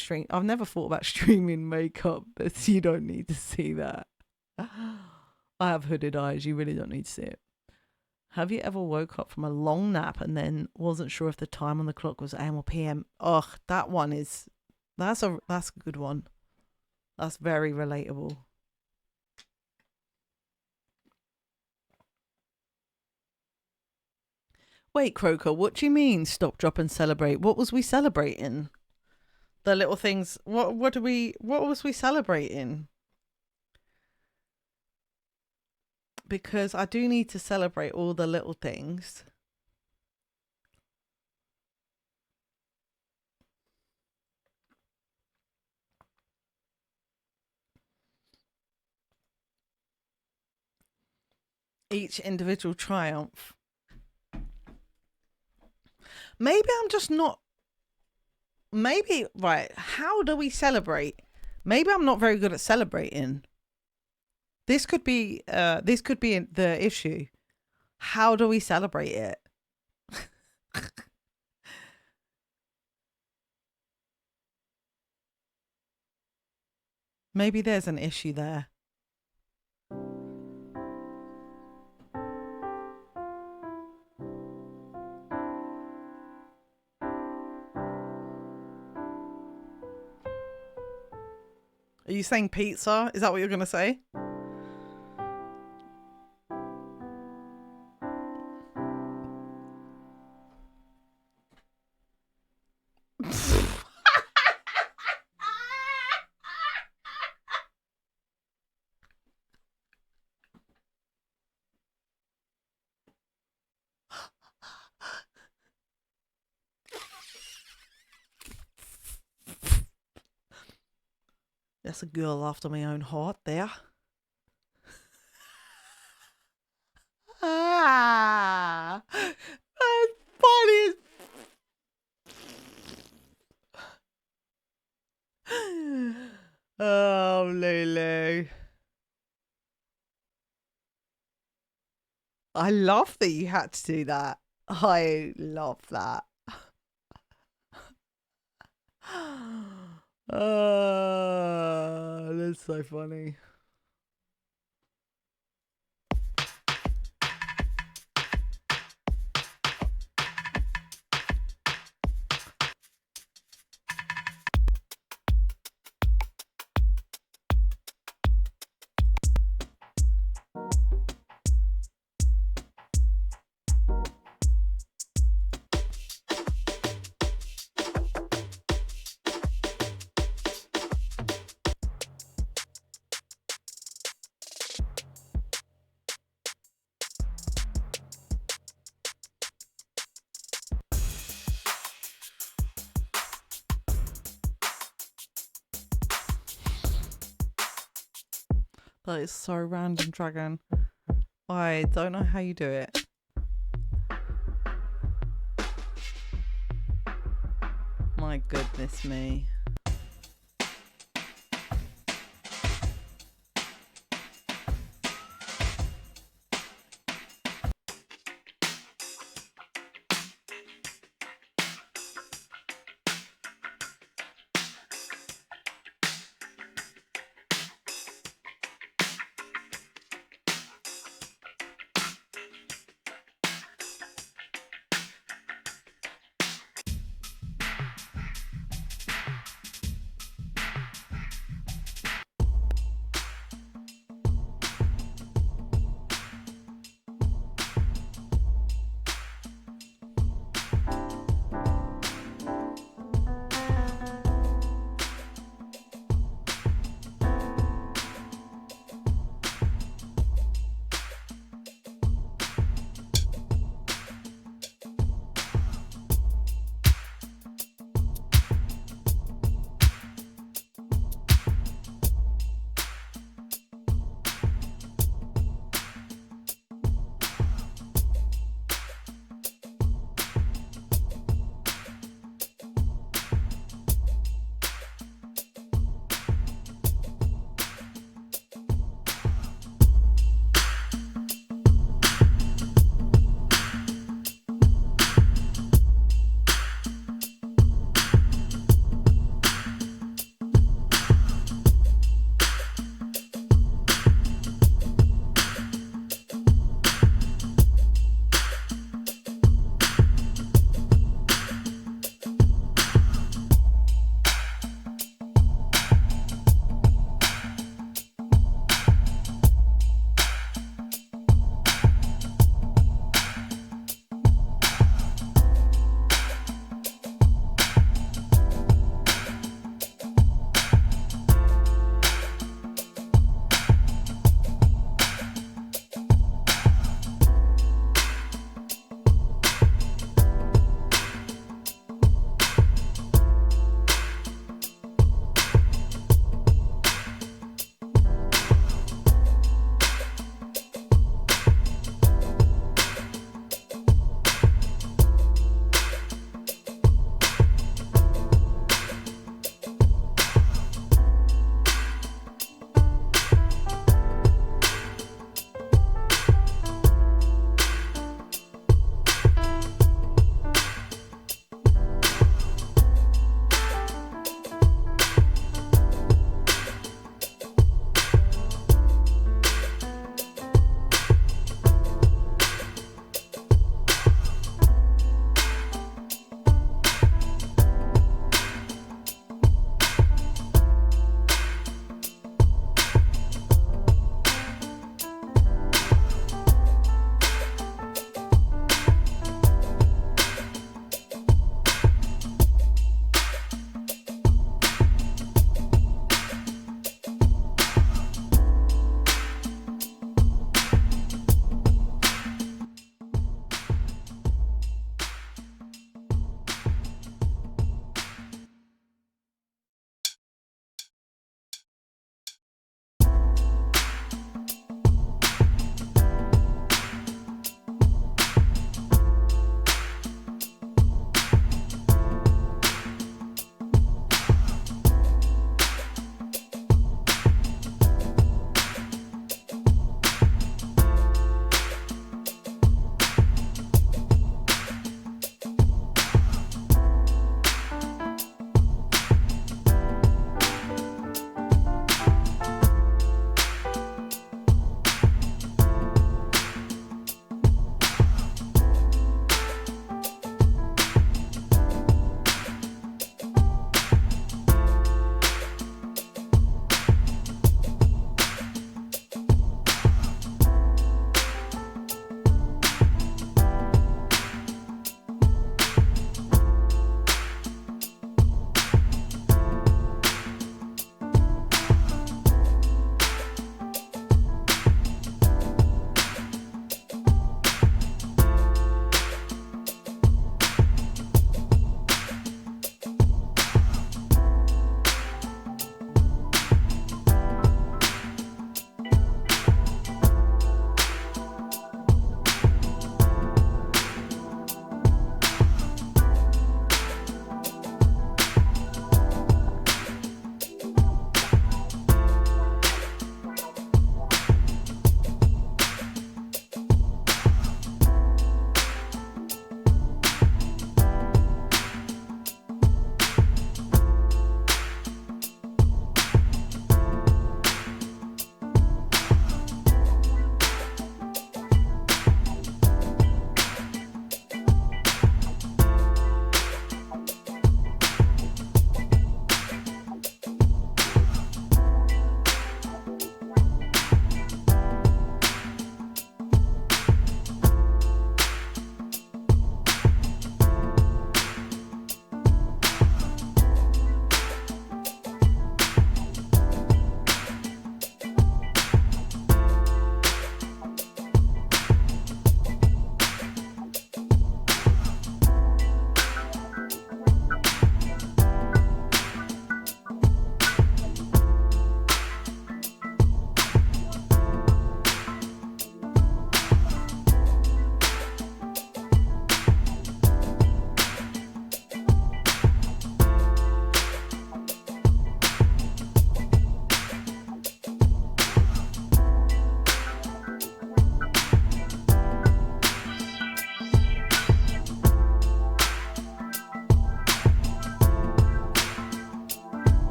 thought about streaming makeup, but you don't need to see that. I have hooded eyes. You really don't need to see it. Have you ever woke up from a long nap and then wasn't sure if the time on the clock was AM or PM? Oh, that's a good one. That's very relatable. Wait, Croker, what do you mean stop, drop and celebrate? What was we celebrating? The little things. What was we celebrating? Because I do need to celebrate all the little things. each individual triumph. Maybe I'm just not. Maybe, right, how do we celebrate? Maybe I'm not very good at celebrating. This could be the issue. How do we celebrate it? Maybe there's an issue there. Are you saying pizza? Is that what you're going to say? That's a girl after my own heart there. That's funny as oh, Lulu. I love that you had to do that. I love that. That's so funny. That is so random, Dragon. I don't know how you do it. My goodness me.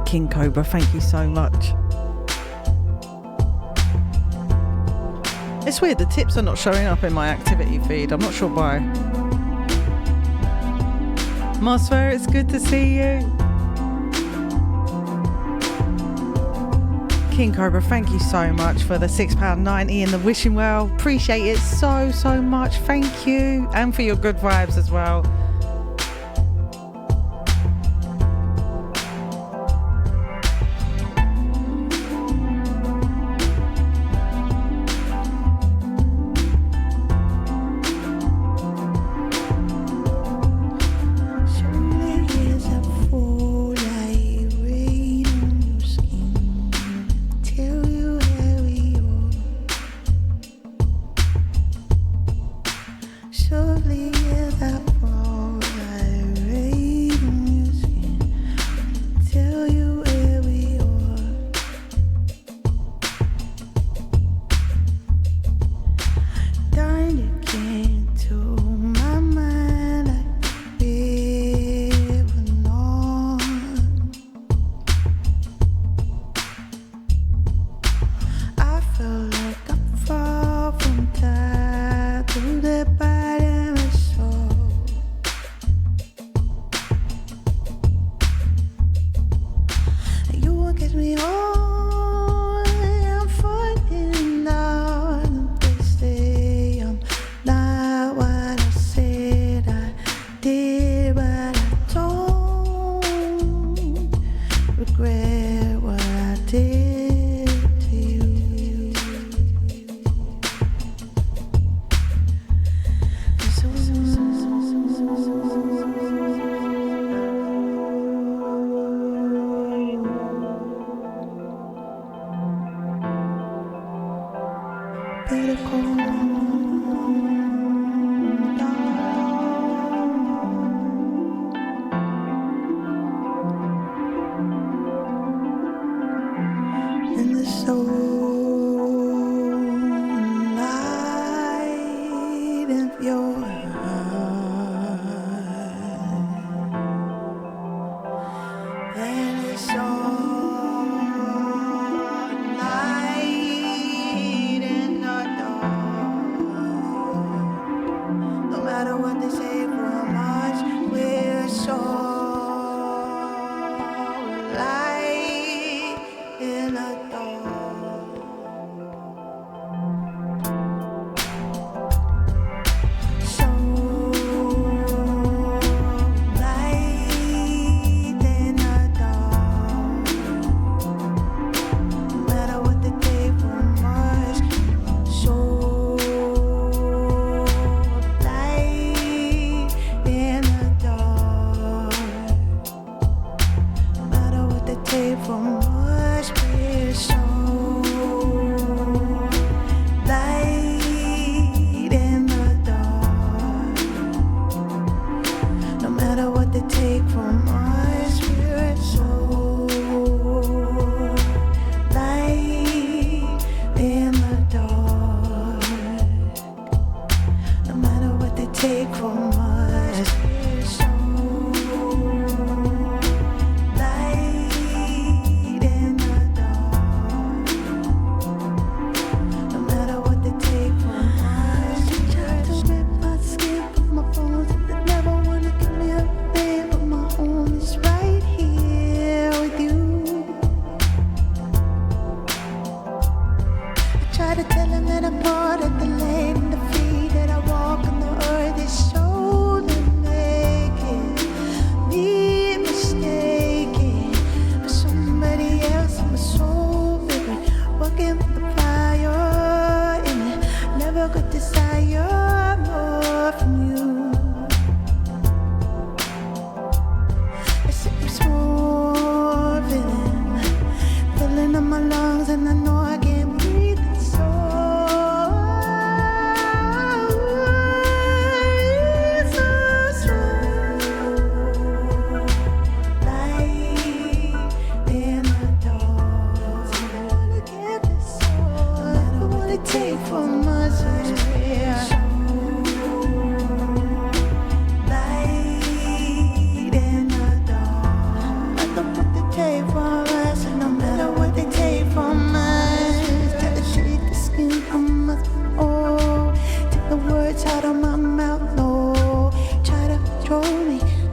King Cobra, thank you so much. It's weird, the tips are not showing up in my activity feed. I'm not sure why. Mosfer, it's good to see you. King Cobra, thank you so much for the £6.90 and the wishing well. Appreciate it so much. Thank you. And for your good vibes as well. In a dark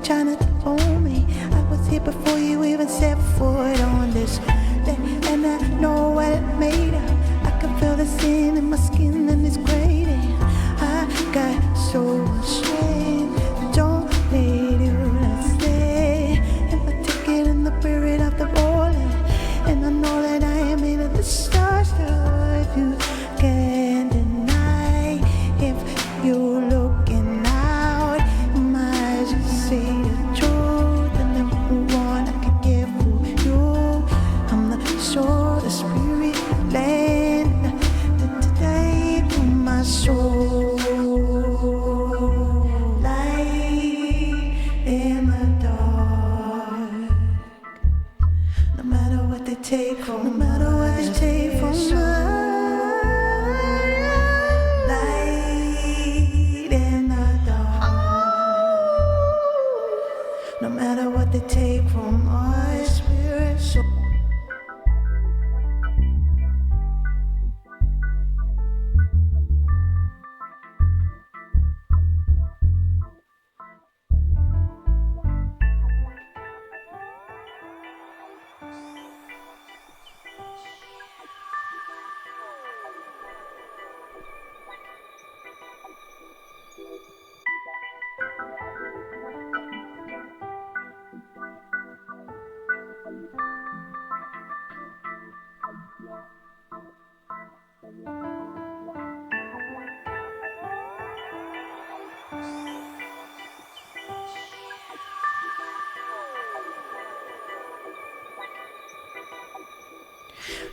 trying to hold me. I was here before you even set foot on this day, and I know what it made of. I can feel the sin in my skin and it's grating. I got so ashamed. Don't need you to stay. If I take it in the spirit of the rolling, and I know that I am in the stars, if you can't deny. If you're looking out, might just see the truth, and then move on. I can give for you. I'm the soul, the spirit land that today for my soul. Light in the dark. No matter what they take from, no matter what they take from us. Light in the dark. No matter what they take from our spirit soul.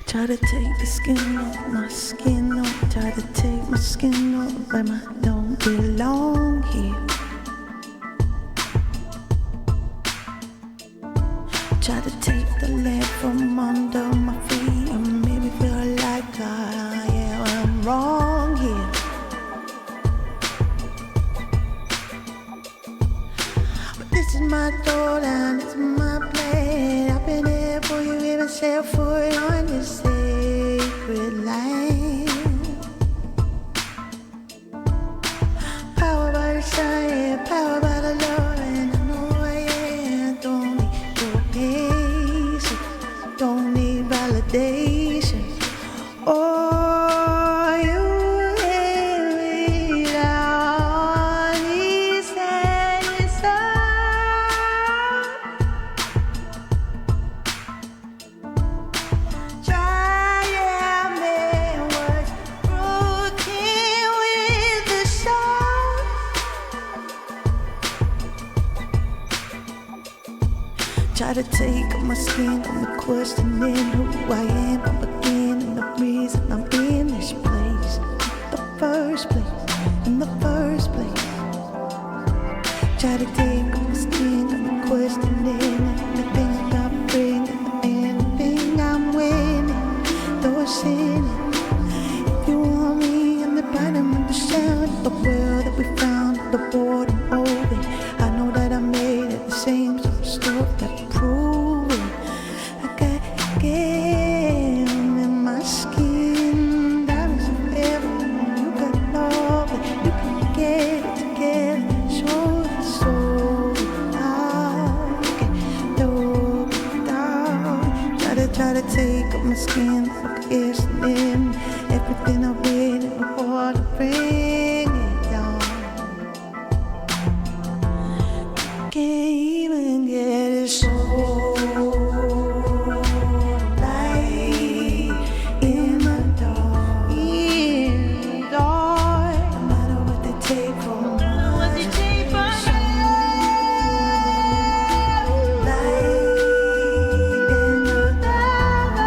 Try to take the skin off my skin off. Try to take my skin off, but I don't belong here. Try to take the lead from under my feet and make me feel like I'm wrong here. But this is my door and this is my plan. I've been here for you, even set foot on this sacred land. Power by the sun, power by the Lord, and I know I am. Don't need your patience, don't need validation. Oh, you lay me down, he said it's try to take off my skin, I'm questioning who I am. I'm beginning the reason I'm in this place. In the first place. Try to take off my skin, I'm questioning everything I bring, anything I'm winning, though it's sinning. If you want me in the bottom of the sound, the world that we found, the boredom over. I know that I made it the same, so I'm still that prove it. I got game in my skin, diamonds of heaven. You got love, you can get it together. Show the soul out, look down. Try to take off my skin, focus in everything I've been before to bring it down. Can't even get it so light in the dark. No matter what they take from us, light in the dark.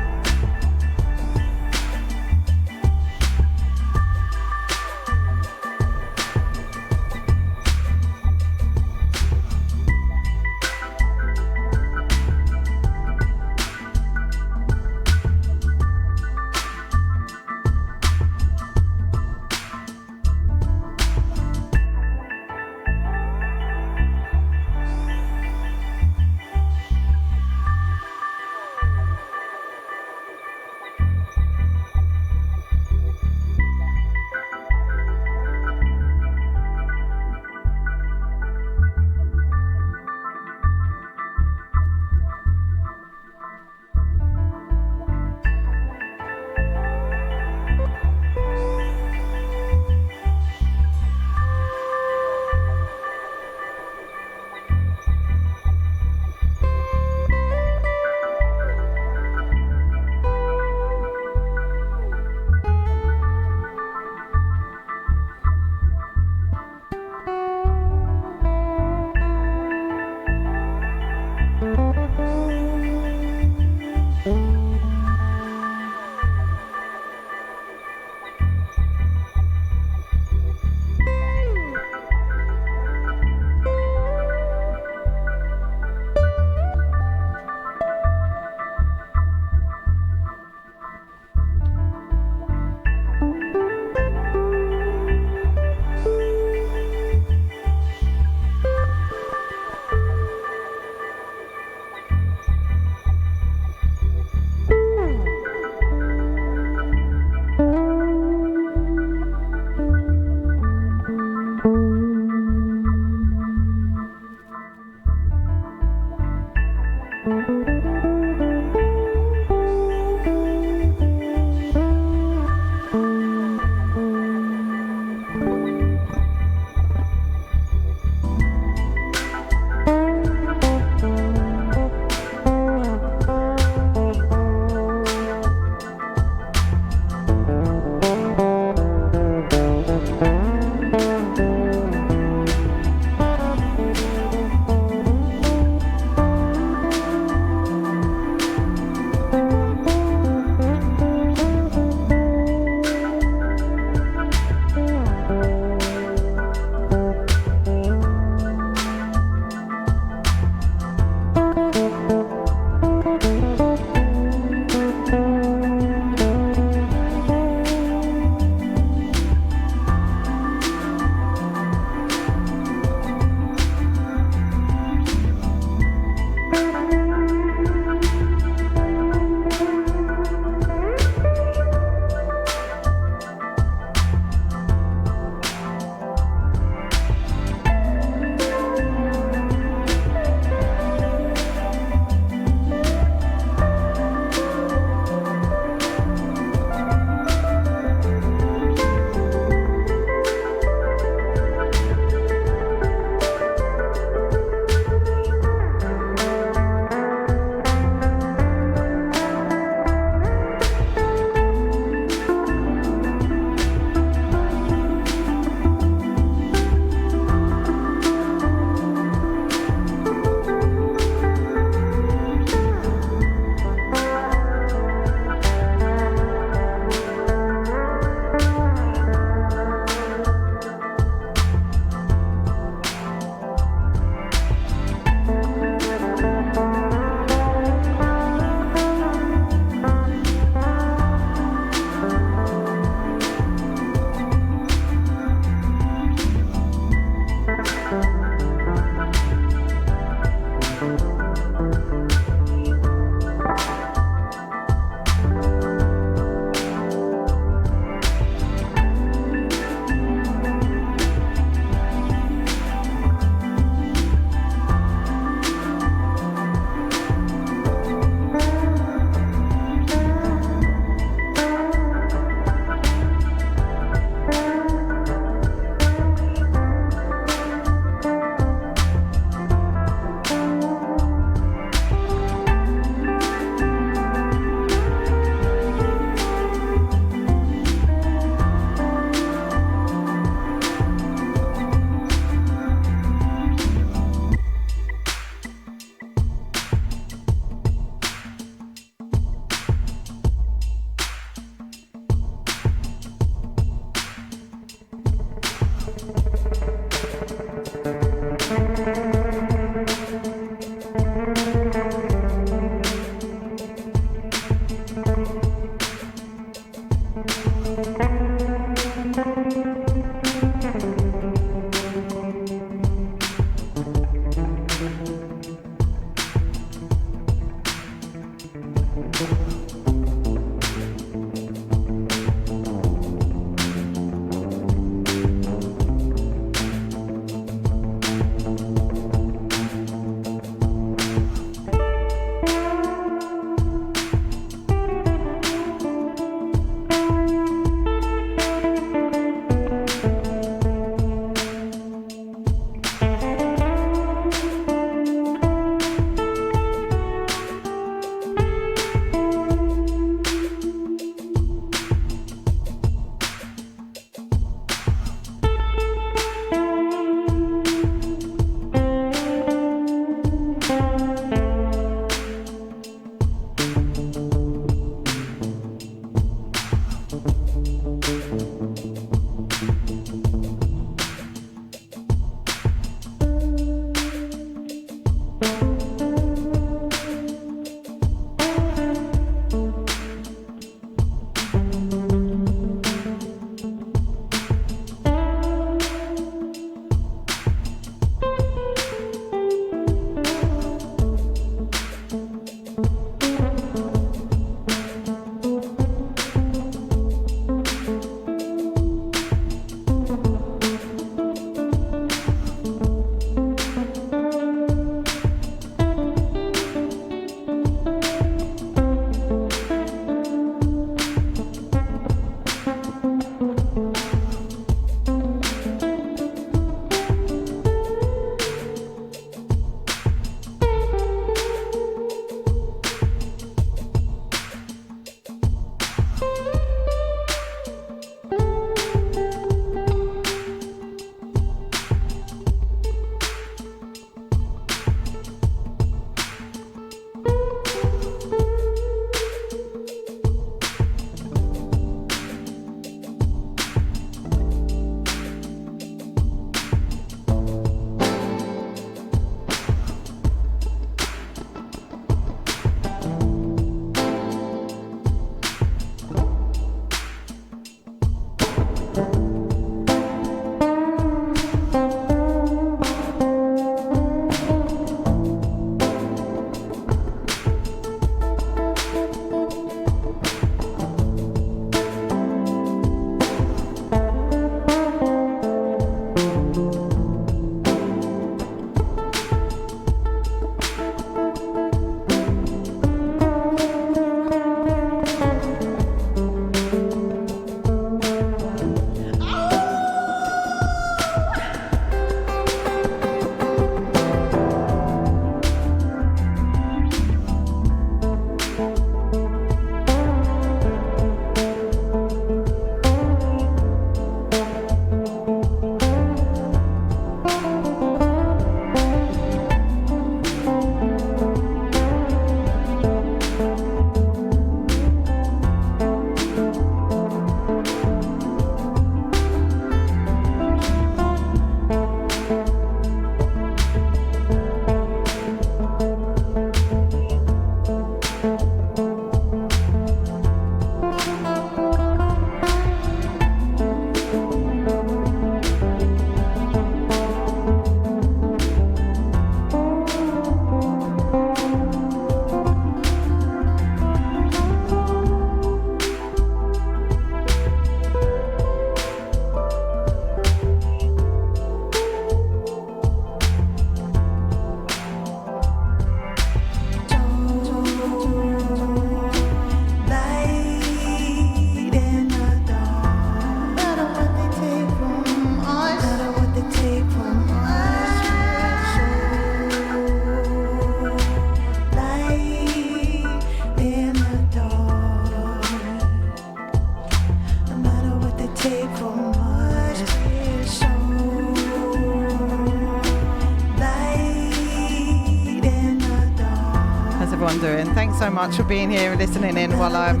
Thanks so much for being here and listening in while I'm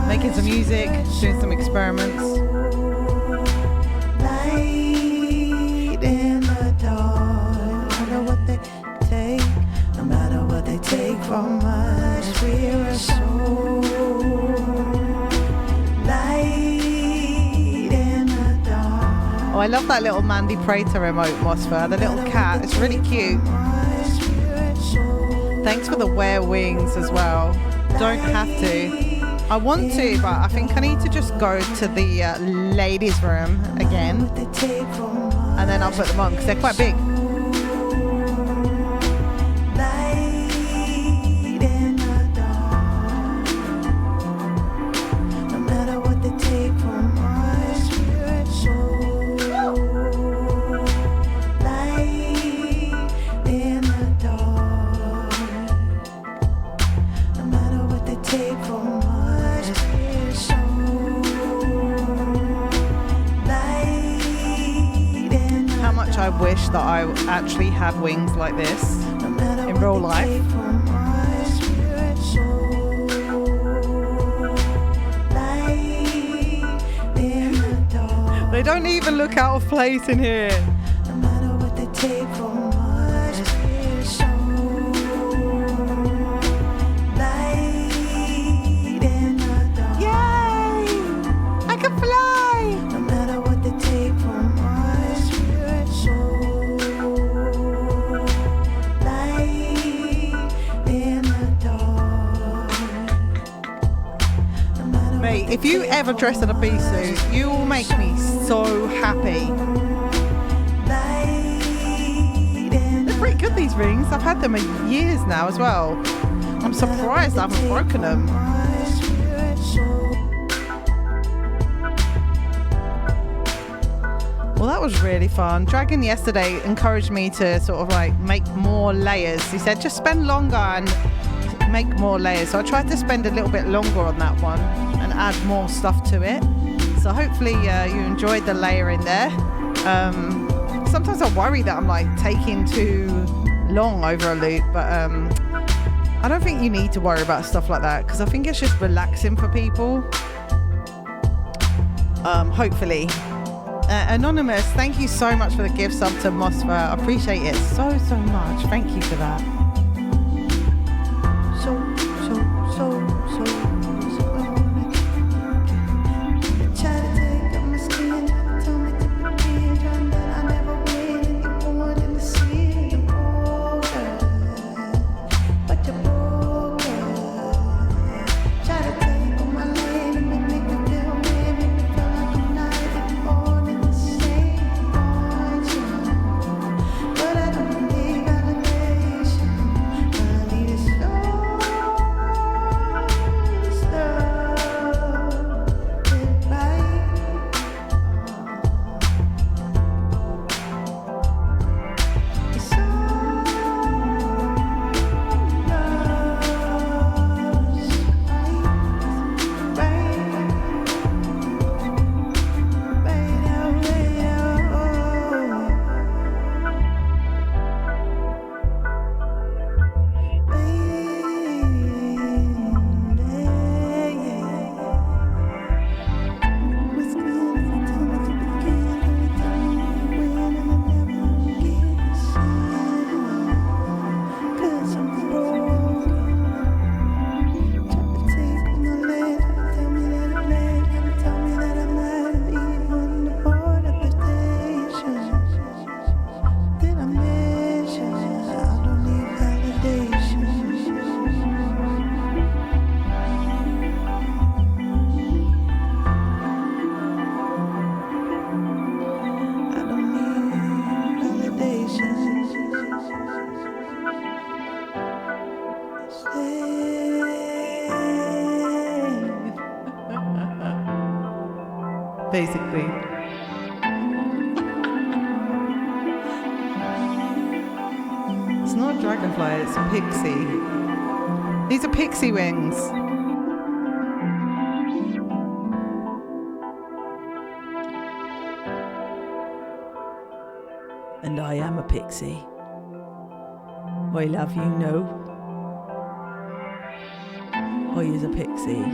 making some music, doing some experiments. Light in the dark, no matter what they take, no matter what they take from us, we're a soul. I love that little Mandy Prater emote, Mosfer. The little cat. It's really cute. Thanks for the wear wings as well. Don't have to. I want to, but I think I need to just go to the ladies' room again. And then I'll put them on because they're quite big. I wish that I actually had wings like this in real life. They don't even look out of place in here. If you ever dress in a bee suit, you will make me so happy. They're pretty good, these rings. I've had them for years now as well. I'm surprised I haven't broken them. Well, that was really fun. Dragon yesterday encouraged me to sort of like make more layers. He said, just spend longer and make more layers. So I tried to spend a little bit longer on that one and add more stuff to it. So hopefully you enjoyed the layering there. Sometimes I worry that I'm like taking too long over a loop, but I don't think you need to worry about stuff like that because I think it's just relaxing for people. Hopefully. Anonymous, thank you so much for the gift sub to Mosfer. I appreciate it so much. Thank you for that. Basically. It's not a dragonfly, it's a pixie. These are pixie wings. And I am a pixie. I love you, no. I is a pixie.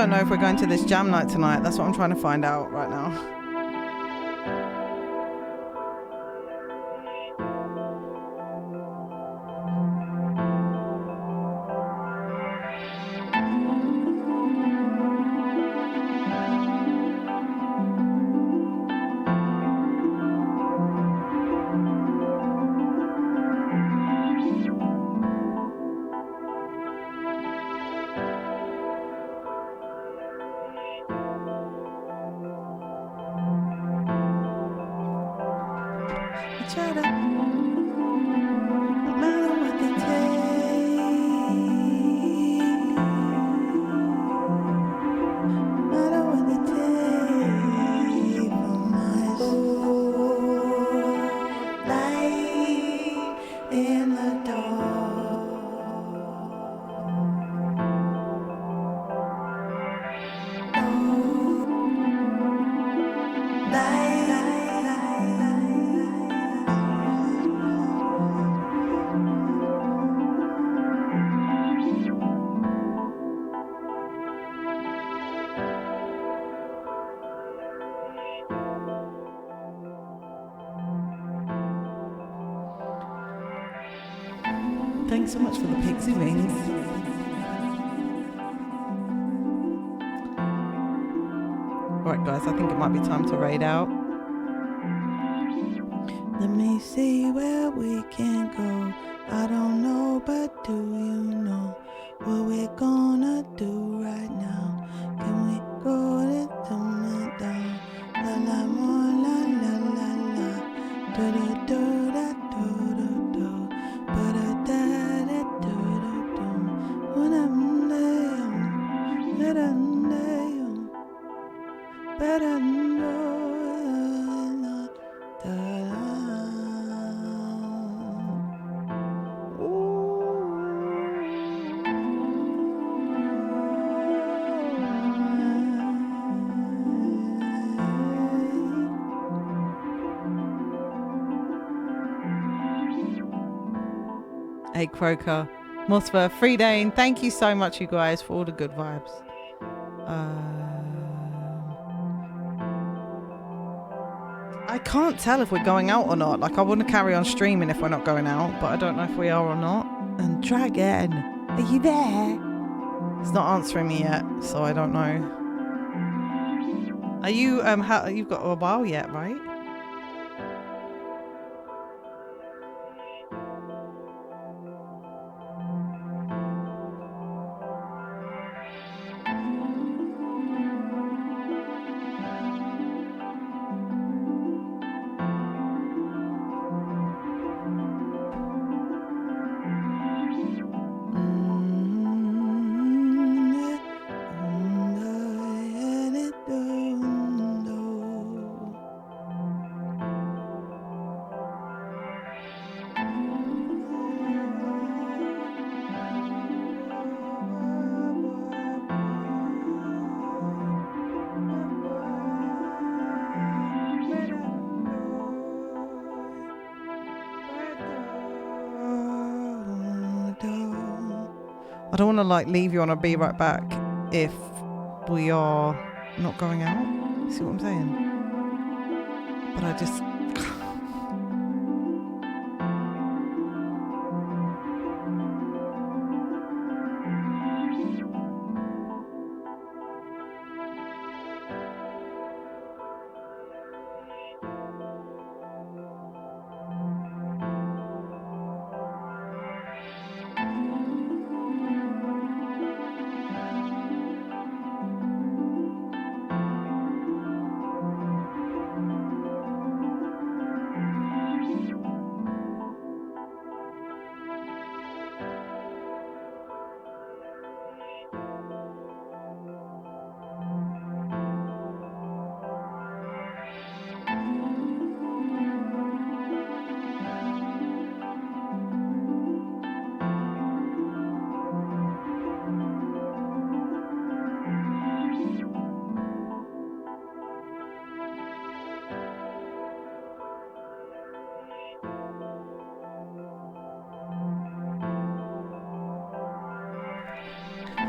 don't know if we're going to this jam night tonight. That's what I'm trying to find out right now. Try to, no matter what they take, no matter what they take from my soul, light in the dark. Light. Thanks so much for the pixie wings. Alright guys, I think it might be time to raid out. Let me see where we can go. I don't know, but do you know what we're gonna do right now? Can we go to the down? La la la la la la. Do do do da do do do. Ba da da da do do do. Ba-dum da-yum. Ba-dum da-yum. Ba-dum da-yum. Da-da. Hey Croker, Mosfer, Freedane, thank you so much you guys for all the good vibes. I can't tell if we're going out or not. Like I want to carry on streaming if we're not going out, but I don't know if we are or not. And Dragon, are you there? It's not answering me yet, so I don't know. Are you you've got a while yet, right? I don't want to like leave you on a be right back if we are not going out. See what I'm saying? But I just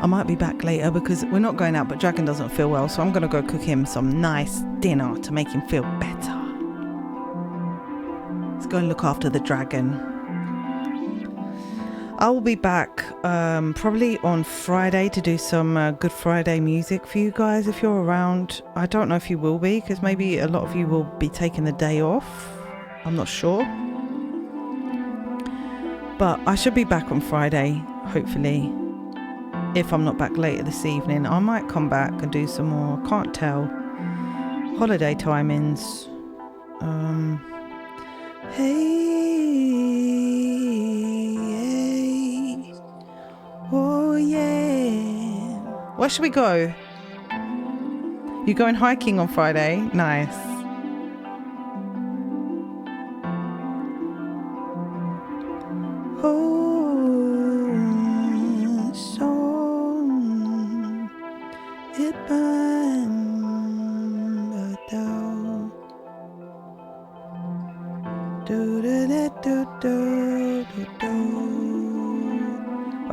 I might be back later because we're not going out, but Dragon doesn't feel well, so I'm going to go cook him some nice dinner to make him feel better. Let's go and look after the Dragon. I will be back probably on Friday to do some Good Friday music for you guys if you're around. I don't know if you will be, because maybe a lot of you will be taking the day off. I'm not sure. But I should be back on Friday, hopefully. If I'm not back later this evening, I might come back and do some more. Can't tell. Holiday timings. Hey, oh yeah. Where should we go? You going hiking on Friday? Nice.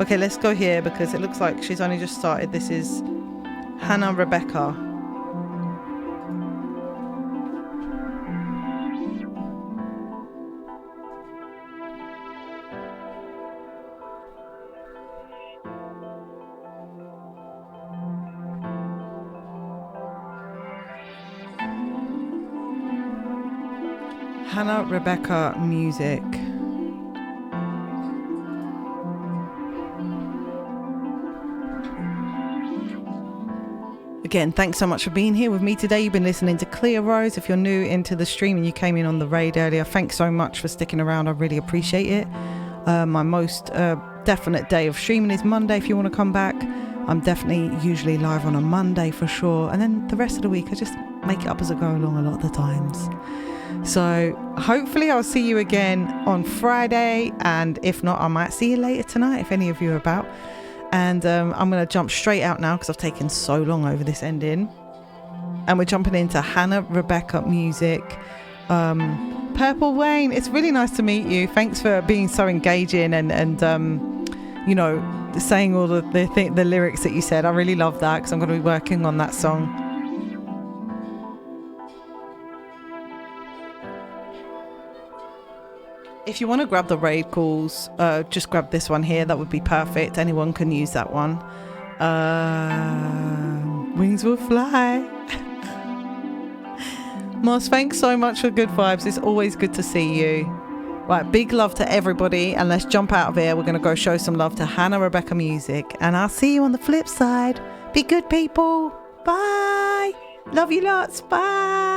Okay, let's go here because it looks like she's only just started. This is Hannah Rebecca. Hannah Rebecca music. Again, thanks so much for being here with me today. You've been listening to Cleo Rose. If you're new into the stream and you came in on the raid earlier, thanks so much for sticking around. I really appreciate it. My most definite day of streaming is Monday if you want to come back. I'm definitely usually live on a Monday for sure. And then the rest of the week, I just make it up as I go along a lot of the times. So hopefully I'll see you again on Friday. And if not, I might see you later tonight if any of you are about. And I'm going to jump straight out now because I've taken so long over this ending. And we're jumping into Hannah Rebecca music. Purple Wayne, it's really nice to meet you. Thanks for being so engaging and you know, saying all the lyrics that you said. I really love that because I'm going to be working on that song. If you want to grab the raid calls, just grab this one here. That would be perfect. Anyone can use that one. Wings will fly. Moss, thanks so much for good vibes. It's always good to see you. Right, big love to everybody. And let's jump out of here. We're going to go show some love to Hannah Rebecca music. And I'll see you on the flip side. Be good, people. Bye. Love you lots. Bye.